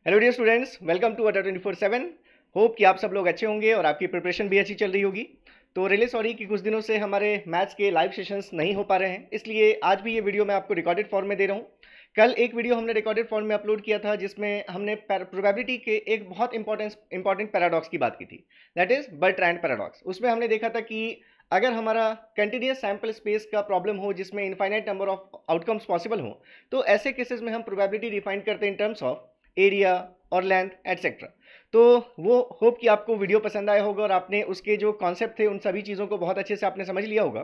Hello dear students, welcome to Adda 24/7। Hope कि आप सब लोग अच्छे होंगे और आपकी प्रिपरेशन भी अच्छी चल रही होगी। तो रियली सॉरी कि कुछ दिनों से हमारे मैथ्स के लाइव सेशंस नहीं हो पा रहे हैं, इसलिए आज भी ये वीडियो मैं आपको रिकॉर्डेड फॉर्म में दे रहा हूँ। कल एक वीडियो हमने रिकॉर्डेड फॉर्म में अपलोड किया था जिसमें हमने प्रोबेबिलिटी के एक बहुत इंपॉर्टेंट पैराडॉक्स की बात की थी, दैट इज बर्ट्रैंड पैराडॉक्स। उसमें हमने देखा था कि अगर हमारा कंटिन्यूस सैम्पल स्पेस का प्रॉब्लम हो जिसमें infinite number of outcomes possible हो, तो ऐसे केसेस में हम प्रोबेबिलिटी डिफाइन करते हैं इन टर्म्स ऑफ एरिया और लेंथ एटसेट्रा। तो वो होप कि आपको वीडियो पसंद आया होगा और आपने उसके जो कॉन्सेप्ट थे उन सभी चीज़ों को बहुत अच्छे से आपने समझ लिया होगा।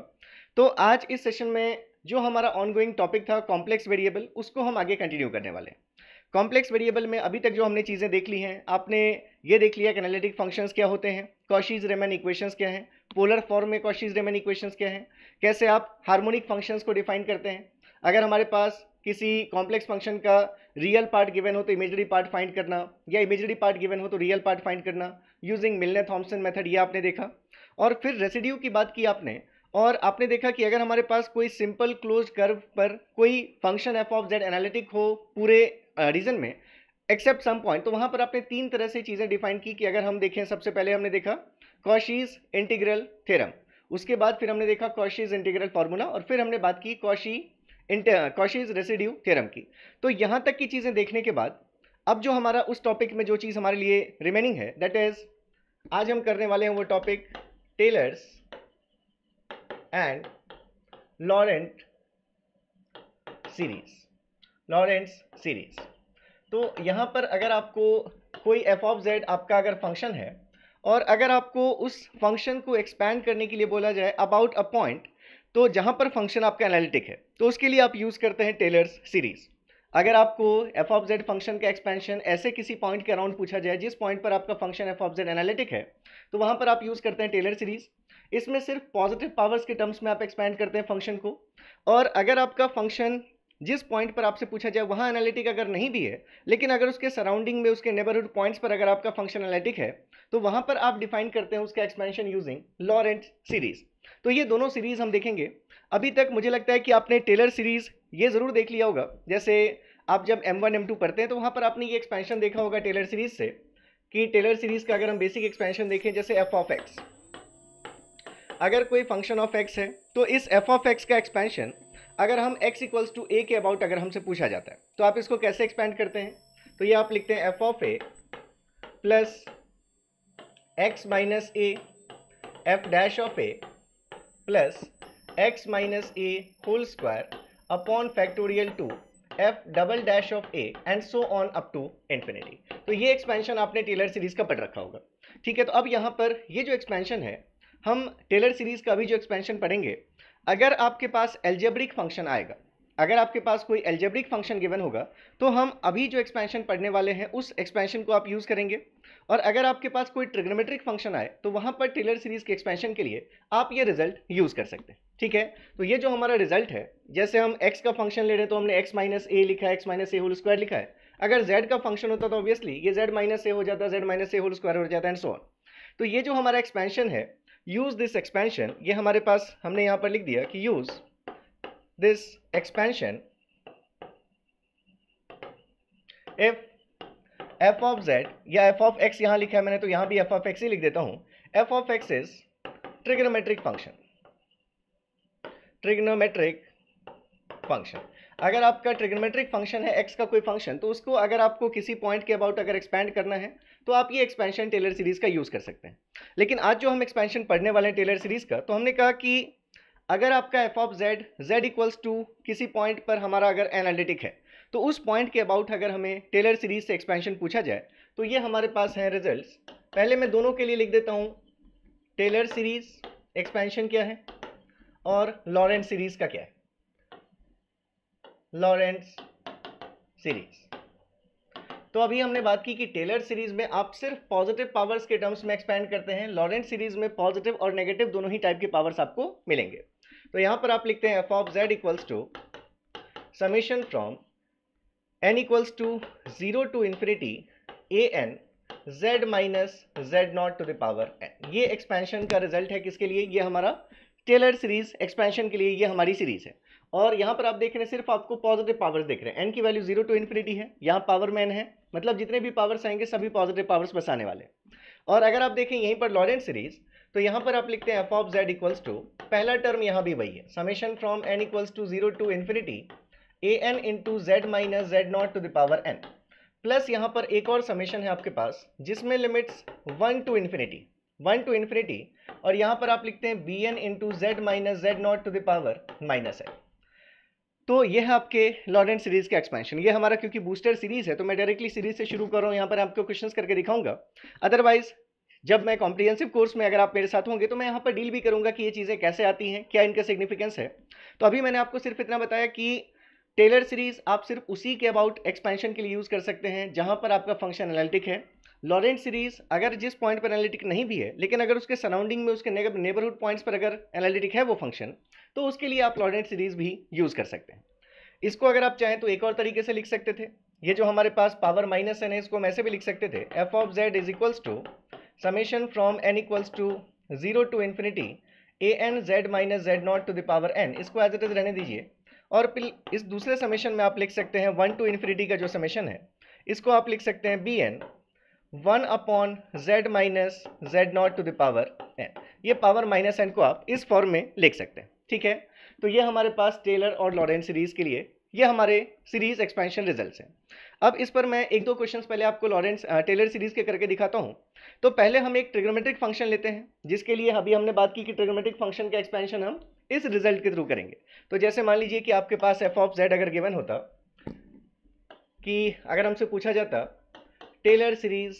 तो आज इस सेशन में जो हमारा ऑनगोइंग टॉपिक था कॉम्प्लेक्स वेरिएबल, उसको हम आगे कंटिन्यू करने वाले हैं। कॉम्प्लेक्स वेरिएबल में अभी तक जो हमने चीज़ें देख ली हैं, आपने ये देख लिया कि एनालिटिक फंक्शंस क्या होते हैं, कॉशीज रीमैन इक्वेशंस क्या हैं, पोलर फॉर्म में कॉशीज रीमैन इक्वेशंस क्या हैं, कैसे आप हार्मोनिक फंक्शंस को डिफाइन करते हैं। अगर हमारे पास किसी कॉम्प्लेक्स फंक्शन का रियल पार्ट गिवन हो तो इमेजरी पार्ट फाइंड करना, या इमेजरी पार्ट गिवन हो तो रियल पार्ट फाइंड करना यूजिंग मिलने थॉम्सन मेथड, ये आपने देखा। और फिर रेसिड्यू की बात की आपने, और आपने देखा कि अगर हमारे पास कोई सिंपल क्लोज्ड कर्व पर कोई function F of Z analytic हो पूरे रीजन में एक्सेप्ट सम पॉइंट, तो वहां पर आपने तीन तरह से चीजें डिफाइन की कि अगर हम देखें, सबसे पहले हमने देखा कॉशीज इंटीग्रल थ्योरम, उसके बाद फिर हमने देखा कॉशीज इंटीग्रल फार्मूला, और फिर हमने बात की कॉशीज रेसिड्यू थ्योरम की। तो यहां तक की चीजें देखने के बाद अब जो हमारा उस टॉपिक में जो चीज हमारे लिए रिमेनिंग है, दैट इज आज हम करने वाले हैं वो topic Taylor's and Laurent series. Laurent's series. तो यहां पर अगर आपको कोई एफ ऑफ जेड आपका अगर फंक्शन है और अगर आपको उस फंक्शन को एक्सपैंड करने के लिए बोला जाए अबाउट अ पॉइंट, तो जहां पर फंक्शन आपका एनालिटिक है तो उसके लिए आप यूज करते हैं टेलर्स सीरीज। अगर आपको एफ ऑफ जेड फंक्शन का एक्सपेंशन ऐसे किसी पॉइंट के अराउंड पूछा जाए जिस पॉइंट पर आपका function F of Z analytic है, तो वहां पर आप यूज करते हैं टेलर सीरीज। इसमें सिर्फ पॉजिटिव पावर्स के टर्म्स में आप एक्सपैंड करते हैं फंक्शन को। और अगर आपका फंक्शन जिस पॉइंट पर आपसे पूछा जाए वहां एनालिटिक अगर नहीं भी है, लेकिन अगर उसके सराउंडिंग में उसके नेबरहुड पॉइंट्स पर अगर आपका फंक्शन एनालिटिक है, तो वहां पर आप डिफाइन करते हैं उसका एक्सपेंशन यूजिंग लॉरेंट सीरीज। तो ये दोनों सीरीज हम देखेंगे। अभी तक मुझे लगता है कि आपने टेलर सीरीज ये जरूर देख लिया होगा। जैसे आप जब M1 M2 पढ़ते हैं तो वहां पर आपने ये एक्सपेंशन देखा होगा टेलर सीरीज से, कि टेलर सीरीज का अगर हम बेसिक एक्सपेंशन देखें, जैसे एफ ऑफ एक्स, अगर कोई फंक्शन ऑफ एक्स है तो इस एफ ऑफ एक्स का एक्सपेंशन अगर हम x इक्वल्स टू ए के अबाउट अगर हमसे पूछा जाता है तो आप इसको कैसे एक्सपेंड करते हैं। तो ये आप लिखते हैं f of a plus x minus a f dash of a plus x minus a whole square upon factorial two f double dash of a and so on up to infinity. तो ये expansion आपने Taylor series का पढ़ रखा होगा। ठीक है, तो अब यहाँ पर ये जो एक्सपेंशन है, हम टेलर सीरीज का भी जो एक्सपेंशन पढ़ेंगे, अगर आपके पास एल्जेब्रिक फंक्शन आएगा, अगर आपके पास कोई एल्जेब्रिक फंक्शन गिवन होगा, तो हम अभी जो एक्सपेंशन पढ़ने वाले हैं उस एक्सपेंशन को आप यूज करेंगे। और अगर आपके पास कोई ट्रिग्नोमेट्रिक फंक्शन आए तो वहां पर टेलर सीरीज के एक्सपेंशन के लिए आप ये रिजल्ट यूज कर सकते हैं। ठीक है, तो ये जो हमारा रिजल्ट है, जैसे हम x का फंक्शन ले रहे हैं तो हमने x माइनस ए लिखा है, x minus a whole square लिखा है। अगर z का फंक्शन होता तो ऑब्वियसली ये z माइनस ए हो जाता, z minus a whole square हो जाता एंड सो ऑन। तो ये जो हमारा एक्सपेंशन है, यूज दिस एक्सपेंशन, ये हमारे पास हमने यहां पर लिख दिया कि use this expansion if F of Z या एफ ऑफ एक्स यहां लिखा है मैंने तो यहां भी एफ ऑफ एक्स ही लिख देता हूं। F of x is trigonometric function. Trigonometric function, अगर आपका ट्रिग्नोमेट्रिक फंक्शन है एक्स का कोई फंक्शन, तो उसको अगर आपको किसी पॉइंट के अबाउट अगर एक्सपैंड करना है तो आप ये एक्सपेंशन टेलर सीरीज का यूज कर सकते हैं। लेकिन आज जो हम एक्सपेंशन पढ़ने वाले हैं टेलर सीरीज का, तो हमने कहा कि अगर आपका f of z z equals to किसी पॉइंट पर हमारा अगर एनालिटिक है, तो उस पॉइंट के अबाउट अगर हमें टेलर सीरीज से एक्सपेंशन पूछा जाए, तो ये हमारे पास है रिजल्ट्स। पहले मैं दोनों के लिए लिख देता हूं, टेलर सीरीज एक्सपेंशन क्या है और लॉरेंट सीरीज का क्या है। Lorentz series. तो अभी हमने बात की कि टेलर सीरीज में आप सिर्फ पॉजिटिव पावर्स के टर्म्स में एक्सपेंड करते हैं, लॉरेंट सीरीज में पॉजिटिव और नेगेटिव दोनों ही टाइप के पावर्स आपको मिलेंगे। तो यहां पर आप लिखते हैं f of z equals to summation from n equals to 0 to infinity a n z minus Z not to the power n। ये एक्सपेंशन का रिजल्ट है किसके लिए, ये हमारा टेलर सीरीज एक्सपेंशन के लिए ये हमारी सीरीज है। और यहाँ पर आप देख रहे हैं सिर्फ आपको पॉजिटिव पावर्स देख रहे हैं, n की वैल्यू 0 टू इन्फिनिटी है, यहाँ पावर में n है, मतलब जितने भी पावर्स आएंगे सभी पॉजिटिव पावर्स बस आने वाले। और अगर आप देखें यहीं पर लॉरेंट सीरीज, तो यहाँ पर आप लिखते हैं f of z equals to, पहला टर्म यहाँ भी वही है, summation from n equals to 0 to infinity a n into z minus Z not to the power n, plus यहाँ पर एक और समेशन है आपके पास जिसमें लिमिट्स 1 टू इन्फिनिटी, और यहाँ पर आप लिखते हैं B n into z minus Z not to the power minus n. तो ये है आपके लॉरेंट सीरीज का एक्सपेंशन। ये हमारा क्योंकि बूस्टर सीरीज है तो मैं डायरेक्टली सीरीज से शुरू कर रहा हूँ, यहाँ पर आपको क्वेश्चंस करके दिखाऊंगा। अदरवाइज जब मैं कॉम्प्रिहेंसिव कोर्स में अगर आप मेरे साथ होंगे तो मैं यहाँ पर डील भी करूंगा कि ये चीज़ें कैसे आती हैं, क्या इनका सिग्निफिकेंस है। तो अभी मैंने आपको सिर्फ इतना बताया कि टेलर सीरीज आप सिर्फ उसी के अबाउट एक्सपेंशन के लिए यूज़ कर सकते हैं जहाँ पर आपका फंक्शन एनालिटिक है। लॉरेंट सीरीज अगर जिस पॉइंट पर एनालिटिक नहीं भी है, लेकिन अगर उसके सराउंडिंग में उसके नेबरहुड पॉइंट्स पर अगर एनालिटिक है वो फंक्शन, तो उसके लिए आप लॉरेंट सीरीज भी यूज़ कर सकते हैं। इसको अगर आप चाहें तो एक और तरीके से लिख सकते थे, ये जो हमारे पास पावर माइनस एन है इसको हम ऐसे भी लिख सकते थे, f of z is equals to summation from n equals to 0 to infinity a n z minus Z not to the power n. इसको एज इट इज रहने दीजिए, और फिर इस दूसरे समेशन में आप लिख सकते हैं 1 टू इन्फिनिटी का जो समेशन है इसको आप लिख सकते हैं B n 1 upon Z minus Z not to the power n. ये पावर माइनस एन को आप इस फॉर्म में लिख सकते हैं, ठीक है। तो ये हमारे पास टेलर और लॉरेंट सीरीज के लिए ये हमारे सीरीज एक्सपेंशन रिजल्ट्स हैं। अब इस पर मैं एक दो क्वेश्चंस पहले आपको लॉरेंट टेलर सीरीज के करके दिखाता हूं। तो पहले हम एक ट्रिग्नोमेट्रिक फंक्शन लेते हैं, जिसके लिए अभी हमने बात की कि ट्रिग्नोमेट्रिक फंक्शन का एक्सपेंशन हम इस रिजल्ट के थ्रू करेंगे। तो जैसे मान लीजिए कि आपके पास एफ ऑफ जेड अगर गिवन होता, कि अगर हमसे पूछा जाता Taylor series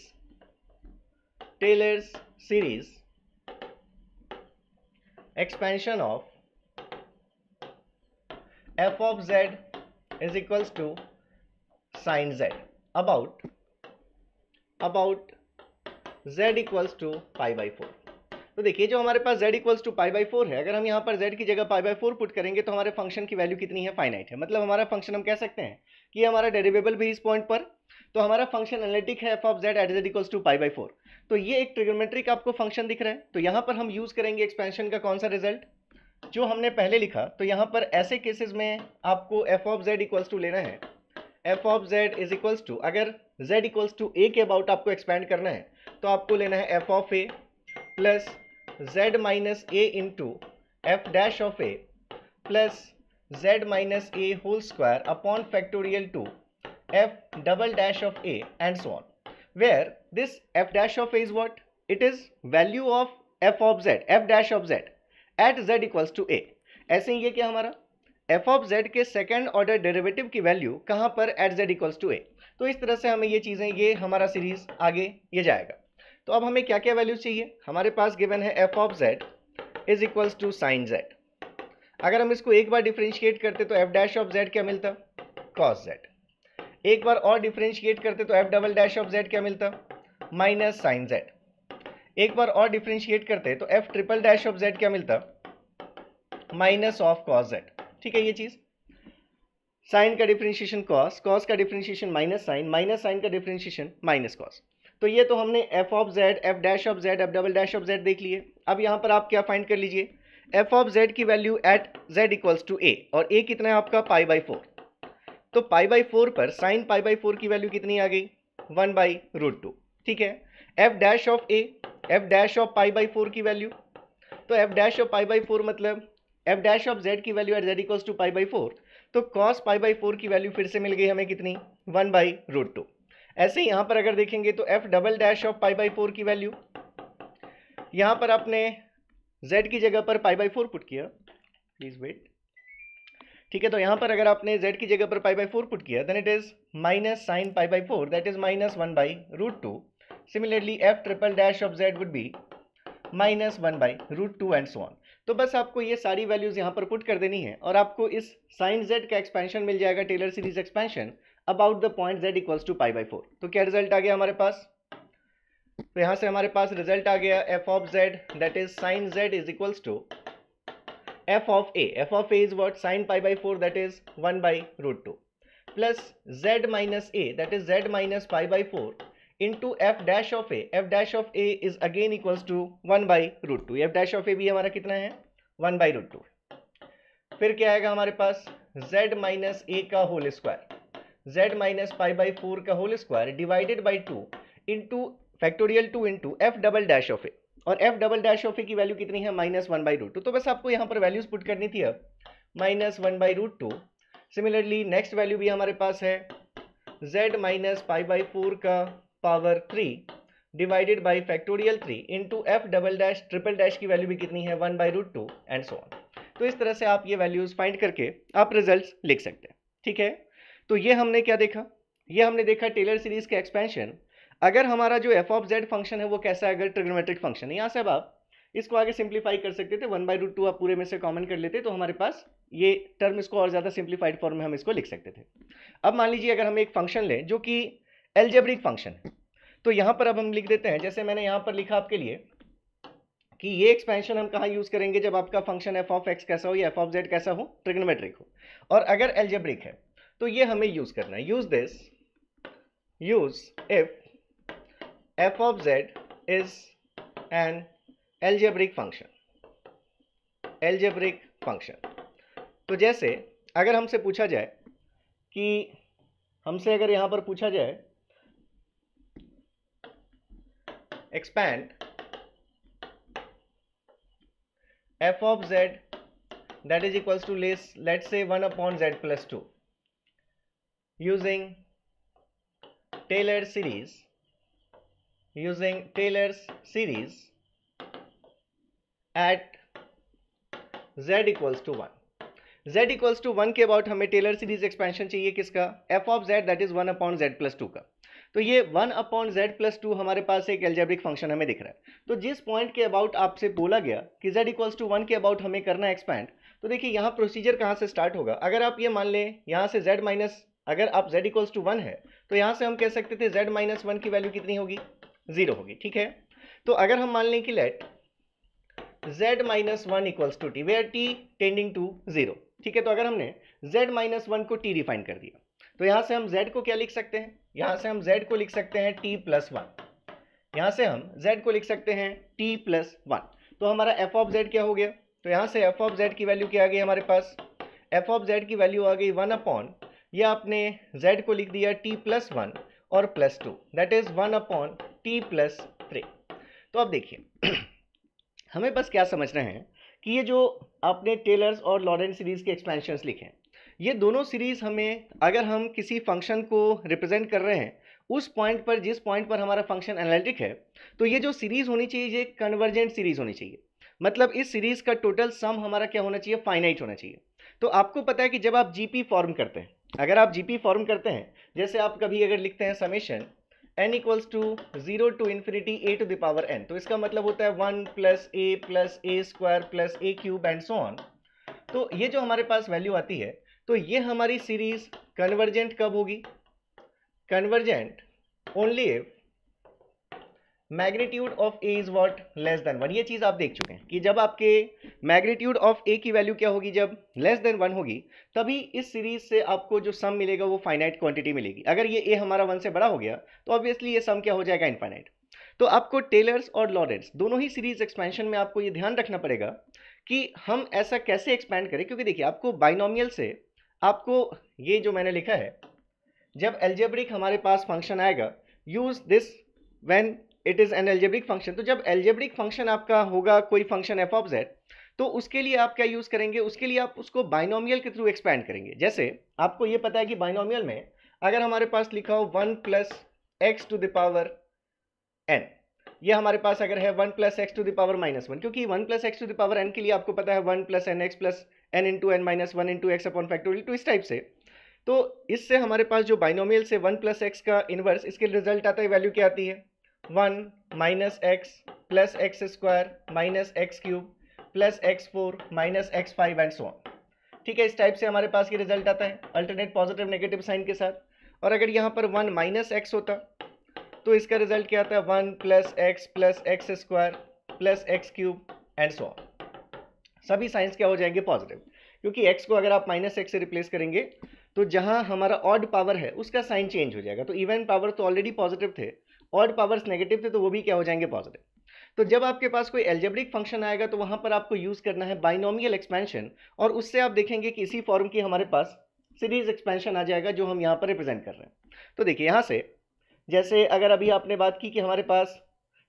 expansion of f of z is equals to sin z about z equals to pi by 4। तो देखिए जो हमारे पास z equals to pi by 4 है, अगर हम यहाँ पर z की जगह pi by 4 पुट करेंगे तो हमारे फंक्शन की वैल्यू कितनी है, फाइनाइट है। मतलब हमारा फंक्शन हम कह सकते हैं कि हमारा डेरिवेबल भी इस पॉइंट पर, तो हमारा फंक्शन एनालिटिक है f of z at z equals to pi by 4। तो ये एक ट्रिग्नोमेट्रिक आपको फंक्शन दिख रहा है। तो यहाँ पर हम यूज करेंगे एक्सपेंशन का कौन सा रिजल्ट जो हमने पहले लिखा। तो यहाँ पर ऐसे केसेस में आपको f of z equals to लेना है, f of z is equals to, अगर z इक्वल्स टू a के अबाउट आपको एक्सपेंड करना है तो आपको लेना है f of a plus z minus a into f dash of a plus z minus a whole square upon factorial two f double dash of a and so on, where this f dash of a is what, it is value of f of z, f dash of z at z equals to a। ऐसे ही ये क्या हमारा f of z के second order derivative की value कहाँ पर, at z equals to a। तो इस तरह से हमें ये चीज़ें, ये हमारा सीरीज आगे ये जाएगा। तो अब हमें क्या क्या वैल्यूज चाहिए, हमारे पास गिवन है f of z is equals to sine z। अगर हम इसको एक बार डिफ्रेंशिएट करते तो f डैश ऑफ z क्या मिलता, cos z। एक बार और डिफ्रेंशिएट करते तो f double dash of z क्या मिलता, माइनस साइन z। एक बार और डिफ्रेंशिएट करते तो f triple dash of z क्या मिलता, माइनस ऑफ cos z। ठीक है, ये चीज साइन का डिफ्रेंशिएशन cos, cos का डिफ्रेंशिएशन माइनस साइन का डिफ्रेंशिएशन माइनस cos। तो ये तो हमने f of z, f dash of z, f double dash of z देख लिए। अब यहाँ पर आप क्या फाइंड कर लीजिए, f ऑफ z की value at z equals to a, और a कितना है आपका पाई बाई 4। तो पाई बाई 4 पर साइन पाई बाई 4 की वैल्यू कितनी आ गई, 1 बाई रूट 2। ठीक है, f dash of a, f dash of pi by 4 की वैल्यू, तो f dash of pi by 4 मतलब f डैश ऑफ z की value at z equals to pi by 4। तो cos पाई बाई 4 की value फिर से मिल गई हमें कितनी, 1 बाई रूट 2। ऐसे ही यहाँ पर अगर देखेंगे तो f double dash of pi by 4 की वैल्यू, यहाँ पर आपने z की जगह पर पाई बाई 4 पुट किया, प्लीज वेट। ठीक है, तो यहाँ पर अगर आपने z की जगह पर पाई बाई 4 पुट किया then it is minus sine pi by 4, that is minus 1 by root 2। Similarly f triple dash of z would be minus 1 by root 2 and so on. तो बस आपको ये सारी वैल्यूज यहाँ पर पुट कर देनी है और आपको इस साइन z का एक्सपेंशन मिल जाएगा, Taylor series expansion about the point z equals to pi by 4। तो क्या रिजल्ट आ गया हमारे पास, तो यहाँ से हमारे पास रिजल्ट आ गया f of z that is sine z is equals to f of a is what, sine pi by 4 that is 1 by root 2 plus z minus a that is z minus pi by 4 into f dash of a is again equals to 1 by root 2। f dash of a भी हमारा कितना है, 1 by root 2। फिर क्या आएगा हमारे पास z minus A का whole square, z minus pi by 4 का whole square divided by 2 into factorial 2 into F double dash of A, और F double dash of A की वैल्यू कितनी है माइनस 1 बाई रूट टू, तो बस आपको यहाँ पर वैल्यूज पुट करनी थी अब minus 1 by root two. Similarly next value भी हमारे पास है z माइनस पाई बाई 4 का power 3 divided by factorial 3 into F double dash triple dash की वैल्यू भी कितनी है 1 by root two and so on. तो इस तरह से आप ये वैल्यूज फाइंड करके आप रिजल्ट्स लिख सकते हैं, ठीक है। तो ये हमने क्या देखा, ये हमने देखा टेलर सीरीज का एक्सपेंशन। अगर हमारा जो एफ ऑफ जेड फंक्शन है वो कैसा है, अगर ट्रिग्नोमेट्रिक फंक्शन है, यहाँ से अब आप इसको आगे सिंप्लीफाई कर सकते थे, 1 बाई रूट टू आप पूरे में से कॉमन कर लेते तो हमारे पास ये टर्म इसको और ज़्यादा सिंप्लीफाइड फॉर्म में हम इसको लिख सकते थे। अब मान लीजिए अगर हम एक फंक्शन लें जो कि एल्जेब्रिक फंक्शन है, तो यहाँ पर अब हम लिख देते हैं, जैसे मैंने यहाँ पर लिखा आपके लिए कि ये एक्सपेंशन हम कहाँ यूज़ करेंगे, जब आपका फंक्शन एफ ऑफ एक्स कैसा हो या एफ ऑफ जेड कैसा हो, ट्रिग्नोमेट्रिक हो। और अगर एल्जेब्रिक है तो ये हमें यूज़ करना है, use this, use if F of z is an algebraic function, algebraic function. तो जैसे अगर हमसे पूछा जाए कि हमसे अगर यहाँ पर पूछा जाए expand f of z that is equals to let's say 1 upon z plus 2 using Taylor's series, using Taylor's series at z equals to 1, z equals to 1 के अबाउट हमें टेलर सीरीज एक्सपेंशन चाहिए किसका, f of z that is 1 upon z plus 2 का। तो ये 1 upon z plus 2 हमारे पास एक algebraic function हमें दिख रहा है। तो जिस पॉइंट के अबाउट आपसे बोला गया कि z इक्वल्स टू 1 के अबाउट हमें करना है एक्सपैंड, तो देखिए यहाँ प्रोसीजर कहाँ से स्टार्ट होगा। अगर आप ये मान लें यहाँ से z माइनस, अगर आप z इक्वल्स टू 1 है तो यहाँ से हम कह सकते थे z माइनस 1 की वैल्यू कितनी होगी, 0 होगी, ठीक है। तो अगर हम मान लें कि let z minus 1 equals to t where t tending to 0, ठीक है। तो अगर हमने z माइनस 1 को t डिफाइन कर दिया तो यहाँ से हम z को क्या लिख सकते हैं, यहाँ से हम z को लिख सकते हैं t प्लस 1, यहाँ से हम z को लिख सकते हैं t प्लस 1। तो हमारा f ऑफ z क्या हो गया, तो यहाँ से f ऑफ z की वैल्यू क्या आ गई हमारे पास, f ऑफ z की वैल्यू आ गई 1 अपॉन, ये आपने z को लिख दिया t प्लस 1 और plus 2 that is 1 upon t plus 3। तो अब देखिए हमें बस क्या समझना है कि ये जो आपने टेलर्स और लॉरेंट सीरीज के एक्सपेंशंस लिखे हैं, ये दोनों सीरीज हमें, अगर हम किसी फंक्शन को रिप्रेजेंट कर रहे हैं उस पॉइंट पर, जिस पॉइंट पर हमारा फंक्शन एनालिटिक है, तो ये जो सीरीज होनी चाहिए ये कन्वर्जेंट सीरीज होनी चाहिए। मतलब इस सीरीज का टोटल सम हमारा क्या होना चाहिए, फाइनाइट होना चाहिए। तो आपको पता है कि जब आप जीपी फॉर्म करते हैं, अगर आप जीपी फॉर्म करते हैं, जैसे आप कभी अगर लिखते हैं summation n equals to 0 to infinity a to the power n, तो इसका मतलब होता है 1 plus a square plus a cube and so on. तो ये जो हमारे पास वैल्यू आती है, तो ये हमारी सीरीज कन्वर्जेंट कब होगी, convergent only if magnitude of a is what less than 1। ये चीज आप देख चुके हैं कि जब आपके मैग्नीट्यूड ऑफ a की वैल्यू क्या होगी, जब लेस देन 1 होगी, तभी इस सीरीज से आपको जो सम मिलेगा वो फाइनाइट क्वांटिटी मिलेगी। अगर ये a हमारा 1 से बड़ा हो गया तो ऑब्वियसली ये सम क्या हो जाएगा, इनफाइनाइट। तो आपको टेलर्स और लॉरेंट्स दोनों ही सीरीज एक्सपेंशन में आपको ये ध्यान रखना पड़ेगा कि हम ऐसा कैसे एक्सपैंड करें, क्योंकि देखिए आपको बाइनोमियल से, आपको ये जो मैंने लिखा है, जब एल्जेब्रिक हमारे पास फंक्शन आएगा, use this when it is an algebraic function. तो जब एल्जेब्रिक फंक्शन आपका होगा कोई फंक्शन एफ ऑफ जेड, तो उसके लिए आप क्या यूज करेंगे, उसके लिए आप उसको बाइनोमियल के थ्रू एक्सपैंड करेंगे। जैसे आपको ये पता है कि बाइनोमियल में अगर हमारे पास लिखा हो 1 plus x to the power n, ये हमारे पास अगर है 1 plus x to the power minus 1, क्योंकि 1 plus x to the power n के लिए आपको पता है 1 plus n x plus n into n minus 1 into x upon factorial, तो इस टाइप से। तो इससे हमारे पास जो बाइनोमियल से 1 प्लस एक्स का इनवर्स, इसके रिजल्ट आता है, वैल्यू क्या आती है 1 minus x plus X square minus x cube plus x 4 minus x 5 and so on. ठीक है, इस टाइप से हमारे पास ये रिजल्ट आता है अल्टरनेट पॉजिटिव नेगेटिव साइन के साथ। और अगर यहाँ पर 1 माइनस एक्स होता तो इसका रिजल्ट क्या आता है 1 plus X square plus X cube and so on. सभी साइंस क्या हो जाएंगे, पॉजिटिव, क्योंकि एक्स को अगर आप माइनस एक्स से रिप्लेस करेंगे तो जहां हमारा ऑड पावर है उसका साइन चेंज हो जाएगा। तो इवन पावर तो ऑलरेडी पॉजिटिव थे, ऑड पावर्स नेगेटिव थे, तो वो भी क्या हो जाएंगे, पॉजिटिव। तो जब आपके पास कोई एल्जेब्रिक फंक्शन आएगा तो वहां पर आपको यूज करना है बाइनोमियल एक्सपेंशन, और उससे आप देखेंगे कि इसी फॉर्म की हमारे पास सीरीज एक्सपेंशन आ जाएगा जो हम यहाँ पर रिप्रेजेंट कर रहे हैं। तो देखिए यहाँ से जैसे अगर अभी आपने बात की कि हमारे पास,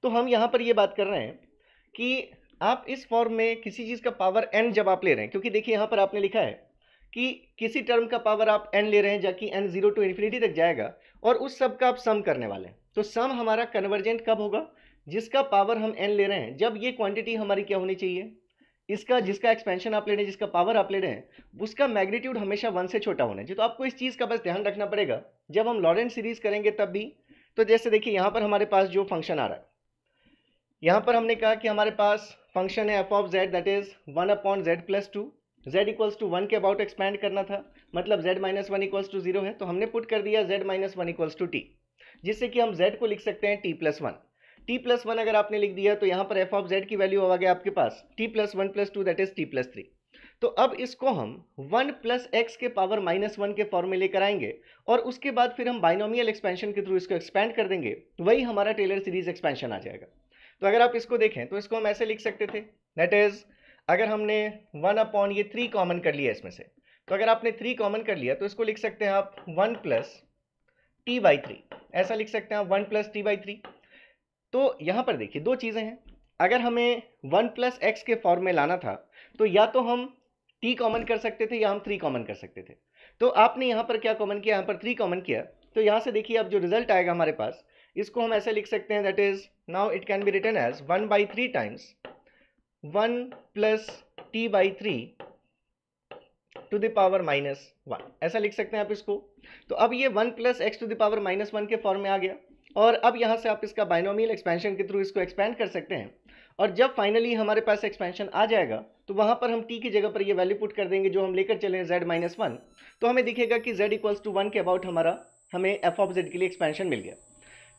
तो हम यहाँ पर ये बात कर रहे हैं कि आप इस फॉर्म में किसी चीज़ का पावर n जब आप ले रहे हैं, क्योंकि देखिए यहाँ पर आपने लिखा है कि किसी टर्म का पावर आप n ले रहे हैं जबकि n 0 to इन्फिनिटी तक जाएगा और उस सब का आप सम करने वाले हैं। तो सम हमारा कन्वर्जेंट कब होगा? जिसका पावर हम n ले रहे हैं, जब ये क्वांटिटी हमारी क्या होनी चाहिए, इसका जिसका एक्सपेंशन आप ले रहे हैं, जिसका पावर आप ले रहे हैं, उसका मैग्नीट्यूड हमेशा 1 से छोटा होना चाहिए। तो आपको इस चीज़ का बस ध्यान रखना पड़ेगा जब हम लॉरेंट सीरीज करेंगे तब भी। तो जैसे देखिए यहाँ पर हमारे पास जो फंक्शन आ रहा है, यहाँ पर हमने कहा कि हमारे पास फंक्शन है f of z that is 1/z+2, z equals to 1 के अबाउट एक्सपैंड करना था, मतलब z - 1 इक्वल्स टू 0 है, तो हमने पुट कर दिया z - 1 इक्वल्स टू t, जिससे कि हम z को लिख सकते हैं t+1। t+1 अगर आपने लिख दिया तो यहाँ पर f ऑफ z की वैल्यू आ गया आपके पास t+1+2 दैट इज t+3। तो अब इसको हम 1 + x के पावर -1 के फॉर्म में लेकर आएंगे और उसके बाद फिर हम बाइनोमियल एक्सपेंशन के थ्रू इसको एक्सपैंड कर देंगे, वही हमारा टेलर सीरीज एक्सपेंशन आ जाएगा। तो अगर आप इसको देखें तो इसको हम ऐसे लिख सकते थे, दैट इज अगर हमने 1/3 कॉमन कर लिया इसमें से, तो अगर आपने 3 कॉमन कर लिया तो इसको लिख सकते हैं आप 1 + t/3, ऐसा लिख सकते हैं आप 1 + t/3। तो यहाँ पर देखिए दो चीज़ें हैं, अगर हमें 1 + x के फॉर्म में लाना था तो या तो हम t कॉमन कर सकते थे या हम 3 कॉमन कर सकते थे। तो आपने यहाँ पर क्या कॉमन किया? यहाँ पर 3 कॉमन किया। तो यहाँ से देखिए अब जो रिजल्ट आएगा हमारे पास, इसको हम ऐसे लिख सकते हैं, that is now it can be written as 1/3 times 1 + t/3 to the power -1, ऐसा लिख सकते हैं आप इसको। तो अब ये 1 + x टू द पावर -1 के फॉर्म में आ गया, और अब यहाँ से आप इसका बाइनोमियल एक्सपेंशन के थ्रू इसको एक्सपेंड कर सकते हैं, और जब फाइनली हमारे पास एक्सपेंशन आ जाएगा तो वहाँ पर हम t की जगह पर ये वैल्यू पुट कर देंगे जो हम लेकर चले z - 1, तो हमें दिखेगा कि z इक्वल्स टू 1 के अबाउट हमारा हमें f ऑफ z के लिए एक्सपेंशन मिल गया।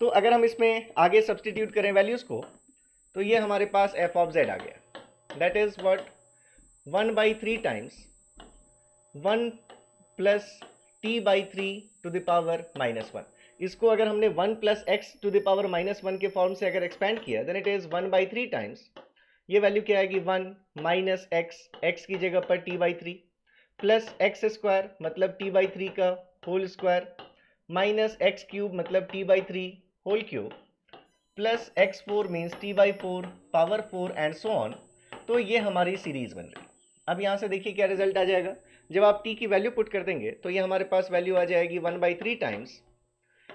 तो अगर हम इसमें आगे सब्सटीट्यूट करें वैल्यूज़ को, तो ये हमारे पास f ऑफ z आ गया, that is what 1/3 times 1 + t/3 to the power -1। इसको अगर हमने 1 + x टू द पावर -1 के फॉर्म से अगर एक्सपेंड किया, देन इट इज 1/3 टाइम्स, ये वैल्यू क्या आएगी 1 - x की जगह पर t/3 प्लस x² मतलब t/3 का होल स्क्वायर माइनस x³ मतलब t/3 whole cube plus x4 means t/4 power 4 and so on. तो ये हमारी सीरीज बन रही। अब यहाँ से देखिए क्या रिजल्ट आ जाएगा, जब आप t की वैल्यू पुट कर देंगे तो ये हमारे पास वैल्यू आ जाएगी 1/3 times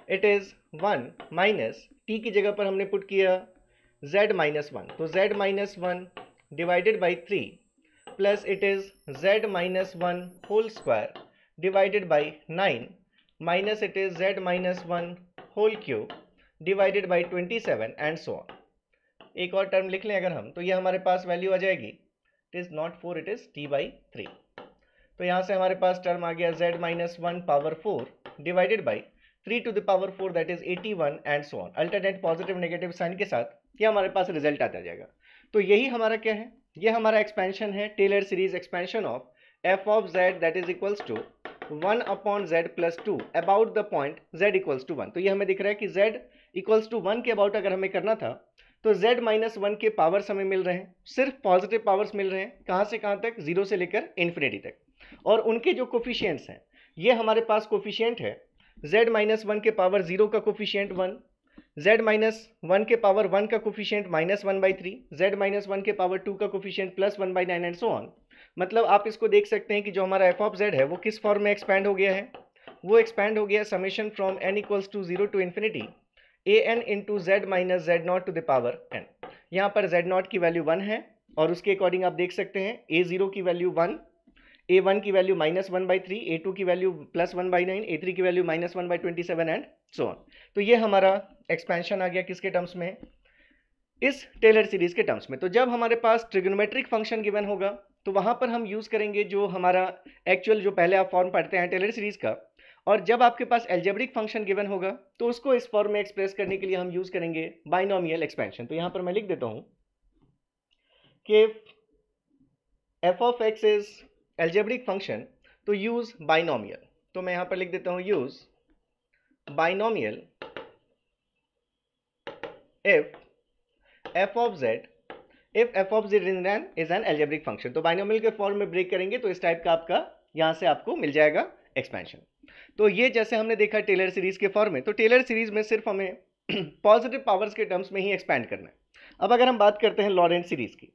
it is 1 minus t की जगह पर हमने पुट किया z - 1, तो z - 1 divided by 3 plus it is z - 1 whole square divided by 9 minus it is z - 1 whole cube divided by 27 and so on. एक और टर्म लिख लें अगर हम, तो ये हमारे पास वैल्यू आ जाएगी, it is not 4 it is t/3। तो यहाँ से हमारे पास टर्म आ गया z - 1 power 4 divided by 3 to the power 4 that is 81 and so on. Alternate positive negative sign के साथ ये हमारे पास रिजल्ट आता जाएगा। तो यही हमारा क्या है, ये हमारा एक्सपेंशन है, Taylor series expansion of f of z that is equals to 1/z+2 about the point z equals to 1। तो ये हमें दिख रहा है कि z इक्वल्स टू 1 के अबाउट अगर हमें करना था तो z - 1 के पावर्स हमें मिल रहे हैं, सिर्फ पॉजिटिव पावर्स मिल रहे हैं, कहाँ से कहाँ तक, 0 से लेकर इन्फिनिटी तक, और उनके जो कोफिशिएंट्स हैं ये हमारे पास कोफिशिएंट है z - 1 के पावर 0 का कोफिशिएंट 1, z - 1 के पावर 1 का कोफिशिएंट -1/3, z - 1 के पावर 2 का कोफिशिएंट +1/9 एंड सो ऑन। मतलब आप इसको देख सकते हैं कि जो हमारा f ऑफ z है वो किस फॉर्म में एक्सपैंड हो गया है, वो एक्सपैंड हो गया summation from n equals to 0 to infinity an into z - z0 to the power n। यहाँ पर z0 की वैल्यू 1 है और उसके अकॉर्डिंग आप देख सकते हैं a0 की वैल्यू 1, a1 की वैल्यू -1/3, a2 की वैल्यू +1/9, a3 की वैल्यू -1/27 एंड सो ऑन। तो ये हमारा एक्सपेंशन आ गया किसके टर्म्स में, इस टेलर सीरीज के टर्म्स में। तो जब हमारे पास ट्रिग्नोमेट्रिक फंक्शन गिवन होगा तो वहां पर हम यूज करेंगे जो हमारा एक्चुअल जो पहले आप फॉर्म पढ़ते हैं टेलर सीरीज का, और जब आपके पास एल्जेब्रिक फंक्शन गिवन होगा तो उसको इस फॉर्म में एक्सप्रेस करने के लिए हम यूज करेंगे बाइनोमियल एक्सपेंशन। तो यहां पर मैं लिख देता हूं कि f of x is algebraic function तो यूज बाइनोमियल। तो मैं यहां पर लिख देता हूं use binomial if F of Z if F of z is an algebraic function. तो बाइनोमियल के फॉर्म में ब्रेक करेंगे तो इस टाइप का आपका यहाँ से आपको मिल जाएगा एक्सपेंशन। तो ये जैसे हमने देखा टेलर सीरीज के फॉर्म में, तो टेलर सीरीज में सिर्फ हमें पॉजिटिव पावर्स के टर्म्स में ही एक्सपैंड करना है। अब अगर हम बात करते हैं लॉरेंट सीरीज की,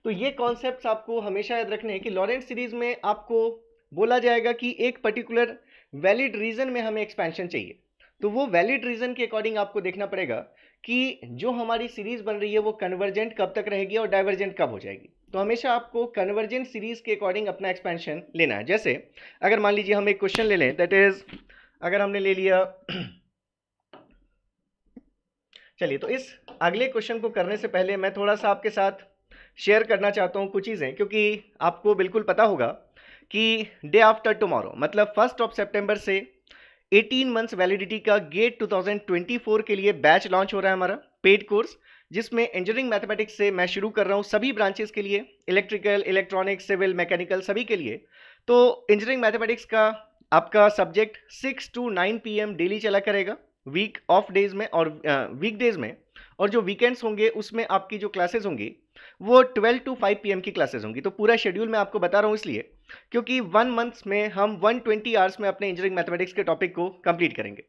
तो ये कॉन्सेप्ट्स आपको हमेशा याद रखने हैं कि लॉरेंट सीरीज में आपको बोला जाएगा कि एक पर्टिकुलर वैलिड रीजन में हमें एक्सपेंशन चाहिए, तो वो वैलिड रीजन के अकॉर्डिंग आपको देखना पड़ेगा कि जो हमारी सीरीज बन रही है वो कन्वर्जेंट कब तक रहेगी और डाइवर्जेंट कब हो जाएगी। तो हमेशा आपको कन्वर्जेंट सीरीज के अकॉर्डिंग अपना एक्सपेंशन लेना है। जैसे अगर मान लीजिए हम एक क्वेश्चन ले लें, दैट इज अगर हमने ले लिया चलिए, तो इस अगले क्वेश्चन को करने से पहले मैं थोड़ा सा आपके साथ शेयर करना चाहता हूँ कुछ चीज़ें, क्योंकि आपको बिल्कुल पता होगा कि डे आफ्टर टुमारो मतलब 1 सितंबर से 18 मंथ्स वैलिडिटी का गेट 2024 के लिए बैच लॉन्च हो रहा है हमारा पेड कोर्स, जिसमें इंजीनियरिंग मैथमेटिक्स से मैं शुरू कर रहा हूँ सभी ब्रांचेस के लिए, इलेक्ट्रिकल, इलेक्ट्रॉनिक्स, सिविल, मैकेनिकल सभी के लिए। तो इंजीनियरिंग मैथमेटिक्स का आपका सब्जेक्ट 6 to 9 PM डेली चला करेगा वीक ऑफ डेज में और वीक डेज में, और जो वीकेंड्स होंगे उसमें आपकी जो क्लासेस होंगी वो 12 to 5 PM की क्लासेस होंगी। तो पूरा शेड्यूल मैं आपको बता रहा हूँ इसलिए क्योंकि 1 मंथ में हम 120 आवर्स में अपने इंजीनियरिंग मैथमेटिक्स के टॉपिक को कंप्लीट करेंगे।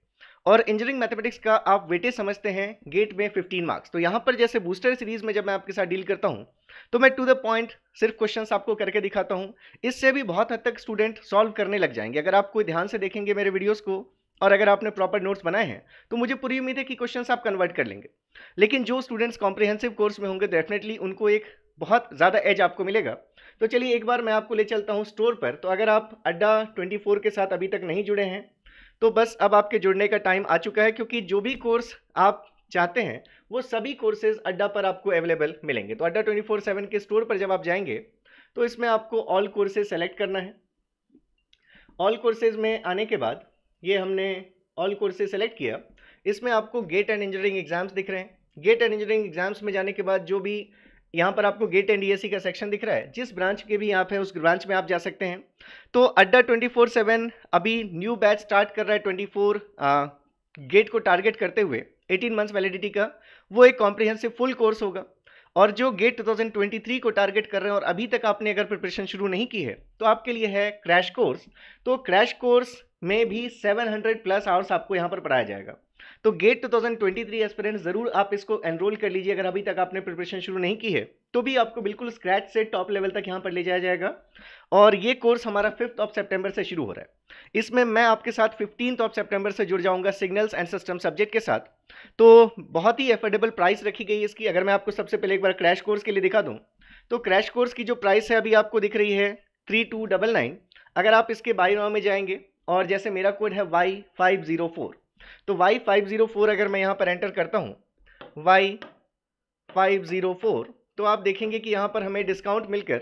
और इंजीनियरिंग मैथमेटिक्स का आप वेटेज समझते हैं गेट में 15 मार्क्स। तो यहाँ पर जैसे बूस्टर सीरीज में जब मैं आपके साथ डील करता हूँ तो मैं टू द पॉइंट सिर्फ क्वेश्चंस आपको करके दिखाता हूँ, इससे भी बहुत हद तक स्टूडेंट सॉल्व करने लग जाएंगे। अगर आप कोई ध्यान से देखेंगे मेरे वीडियोस को और अगर आपने प्रॉपर नोट्स बनाए हैं तो मुझे पूरी उम्मीद है कि क्वेश्चंस आप कन्वर्ट कर लेंगे। लेकिन जो स्टूडेंट्स कॉम्प्रिहेंसिव कोर्स में होंगे डेफिनेटली उनको एक बहुत ज़्यादा एज आपको मिलेगा। तो चलिए एक बार मैं आपको ले चलता हूँ स्टोर पर। तो अगर आप अड्डा 24 के साथ अभी तक नहीं जुड़े हैं तो बस अब आपके जुड़ने का टाइम आ चुका है, क्योंकि जो भी कोर्स आप चाहते हैं वो सभी कोर्सेज अड्डा पर आपको अवेलेबल मिलेंगे। तो अड्डा 24/7 के स्टोर पर जब आप जाएंगे तो इसमें आपको ऑल कोर्सेज सेलेक्ट करना है। ऑल कोर्सेज में आने के बाद ये हमने ऑल कोर्सेज सेलेक्ट किया, इसमें आपको गेट एंड इंजीनियरिंग एग्जाम्स दिख रहे हैं। गेट एंड इंजीनियरिंग एग्जाम्स में जाने के बाद जो भी यहाँ पर आपको गेट एंड ईएससी का सेक्शन दिख रहा है, जिस ब्रांच के भी आप हैं उस ब्रांच में आप जा सकते हैं। तो अड्डा 24/7 अभी न्यू बैच स्टार्ट कर रहा है 24 गेट को टारगेट करते हुए 18 मंथ्स वैलिडिटी का, वो एक कॉम्प्रिहेंसिव फुल कोर्स होगा। और जो गेट 2023 को टारगेट कर रहे हैं और अभी तक आपने अगर प्रिपरेशन शुरू नहीं की है तो आपके लिए है क्रैश कोर्स। तो क्रैश कोर्स में भी 700+ आवर्स आपको यहाँ पर पढ़ाया जाएगा। तो गेट 2023 एस्पिरेंट जरूर आप इसको एनरोल कर लीजिए। अगर अभी तक आपने प्रिपरेशन शुरू नहीं की है तो भी आपको बिल्कुल स्क्रैच से टॉप लेवल तक यहाँ पर ले जाया जाएगा। और ये कोर्स हमारा 5 सितंबर से शुरू हो रहा है। इसमें मैं आपके साथ 15 सितंबर से जुड़ जाऊंगा सिग्नल्स एंड सिस्टम सब्जेक्ट के साथ। तो बहुत ही एफोर्डेबल प्राइस रखी गई है इसकी। अगर मैं आपको सबसे पहले एक बार क्रैश कोर्स के लिए दिखा दूं तो क्रैश कोर्स की जो प्राइस है अभी आपको दिख रही है 3299। अगर आप इसके बाय नाउ में जाएंगे और जैसे मेरा कोड है Y504, तो Y504 अगर मैं यहाँ पर एंटर करता हूँ Y504 तो आप देखेंगे कि यहाँ पर हमें डिस्काउंट मिलकर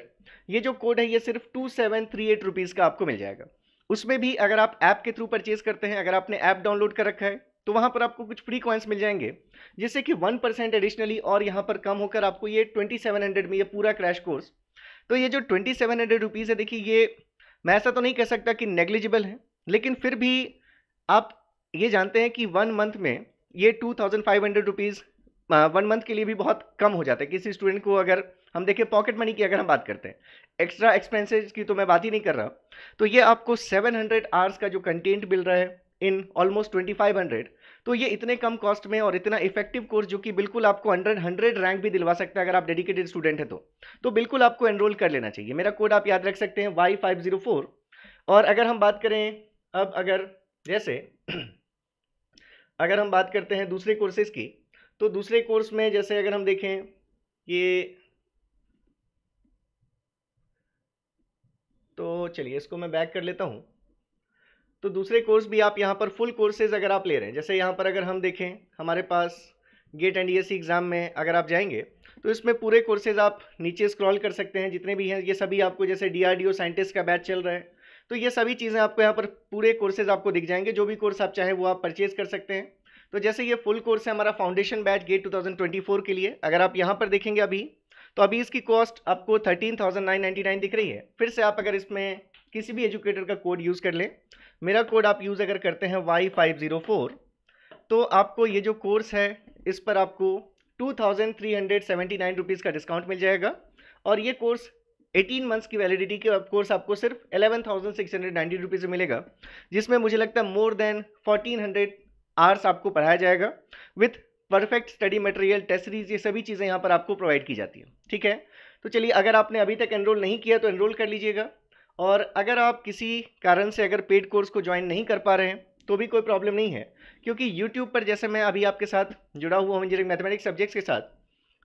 ये जो कोड है ये सिर्फ 2738 रुपीज़ का आपको मिल जाएगा। उसमें भी अगर आप ऐप के थ्रू परचेज करते हैं, अगर आपने ऐप डाउनलोड कर रखा है तो वहाँ पर आपको कुछ फ्री कॉइन्स मिल जाएंगे, जिससे कि 1% एडिशनली और यहाँ पर कम होकर आपको ये 2700 में ये पूरा क्रैश कोर्स। तो ये जो 2700 रुपीज़ है, देखिए ये मैं ऐसा तो नहीं कह सकता कि नेग्लिजिबल है, लेकिन फिर भी आप ये जानते हैं कि 1 मंथ में ये 2500 रुपीज़ 1 मंथ के लिए भी बहुत कम हो जाता है किसी स्टूडेंट को। अगर हम देखें पॉकेट मनी की अगर हम बात करते हैं, एक्स्ट्रा एक्सपेंसेस की तो मैं बात ही नहीं कर रहा, तो ये आपको 700 आवर्स का जो कंटेंट मिल रहा है इन ऑलमोस्ट 2500, तो ये इतने कम कॉस्ट में और इतना इफेक्टिव कोर्स जो कि बिल्कुल आपको 100 रैंक भी दिलवा सकता है अगर आप डेडिकेटेड स्टूडेंट है तो बिल्कुल आपको एनरोल कर लेना चाहिए। मेरा कोड आप याद रख सकते हैं Y504। और अगर हम बात करें अब अगर जैसे अगर हम बात करते हैं दूसरे कोर्सेज की, तो दूसरे कोर्स में जैसे अगर हम देखें ये, तो चलिए इसको मैं बैक कर लेता हूं। तो दूसरे कोर्स भी आप यहाँ पर फुल कोर्सेज अगर आप ले रहे हैं, जैसे यहाँ पर अगर हम देखें हमारे पास गेट एंड ईएससी एग्जाम में अगर आप जाएंगे तो इसमें पूरे कोर्सेज आप नीचे स्क्रॉल कर सकते हैं, जितने भी हैं ये सभी आपको, जैसे DRDO साइंटिस्ट का बैच चल रहा है तो ये सभी चीज़ें आपको यहाँ पर पूरे कोर्सेज आपको दिख जाएंगे। जो भी कोर्स आप चाहें वो आप परचेज कर सकते हैं। तो जैसे ये फुल कोर्स है हमारा फाउंडेशन बैच गेट 2024 के लिए, अगर आप यहाँ पर देखेंगे अभी तो अभी इसकी कॉस्ट आपको 13,999 दिख रही है। फिर से आप अगर इसमें किसी भी एजुकेटर का कोड यूज़ कर लें, मेरा कोड आप यूज़ अगर करते हैं Y504, तो आपको ये जो कोर्स है इस पर आपको 2379 रुपीज़ का डिस्काउंट मिल जाएगा। और ये कोर्स 18 मंथ्स की वैलिडिटी के कोर्स आपको सिर्फ 11,690 रुपीज़ में मिलेगा, जिसमें मुझे लगता है मोर देन 1400 आवर्स आपको पढ़ाया जाएगा with perfect study material, test series, ये सभी चीज़ें यहाँ पर आपको प्रोवाइड की जाती है। ठीक है, तो चलिए, अगर आपने अभी तक एनरोल नहीं किया तो एनरोल कर लीजिएगा। और अगर आप किसी कारण से अगर पेड कोर्स को ज्वाइन नहीं कर पा रहे हैं तो भी कोई प्रॉब्लम नहीं है, क्योंकि यूट्यूब पर जैसे मैं अभी आपके साथ जुड़ा हुआ हूँ इंजीनियरिंग मैथमेटिक्स सब्जेक्ट्स के साथ,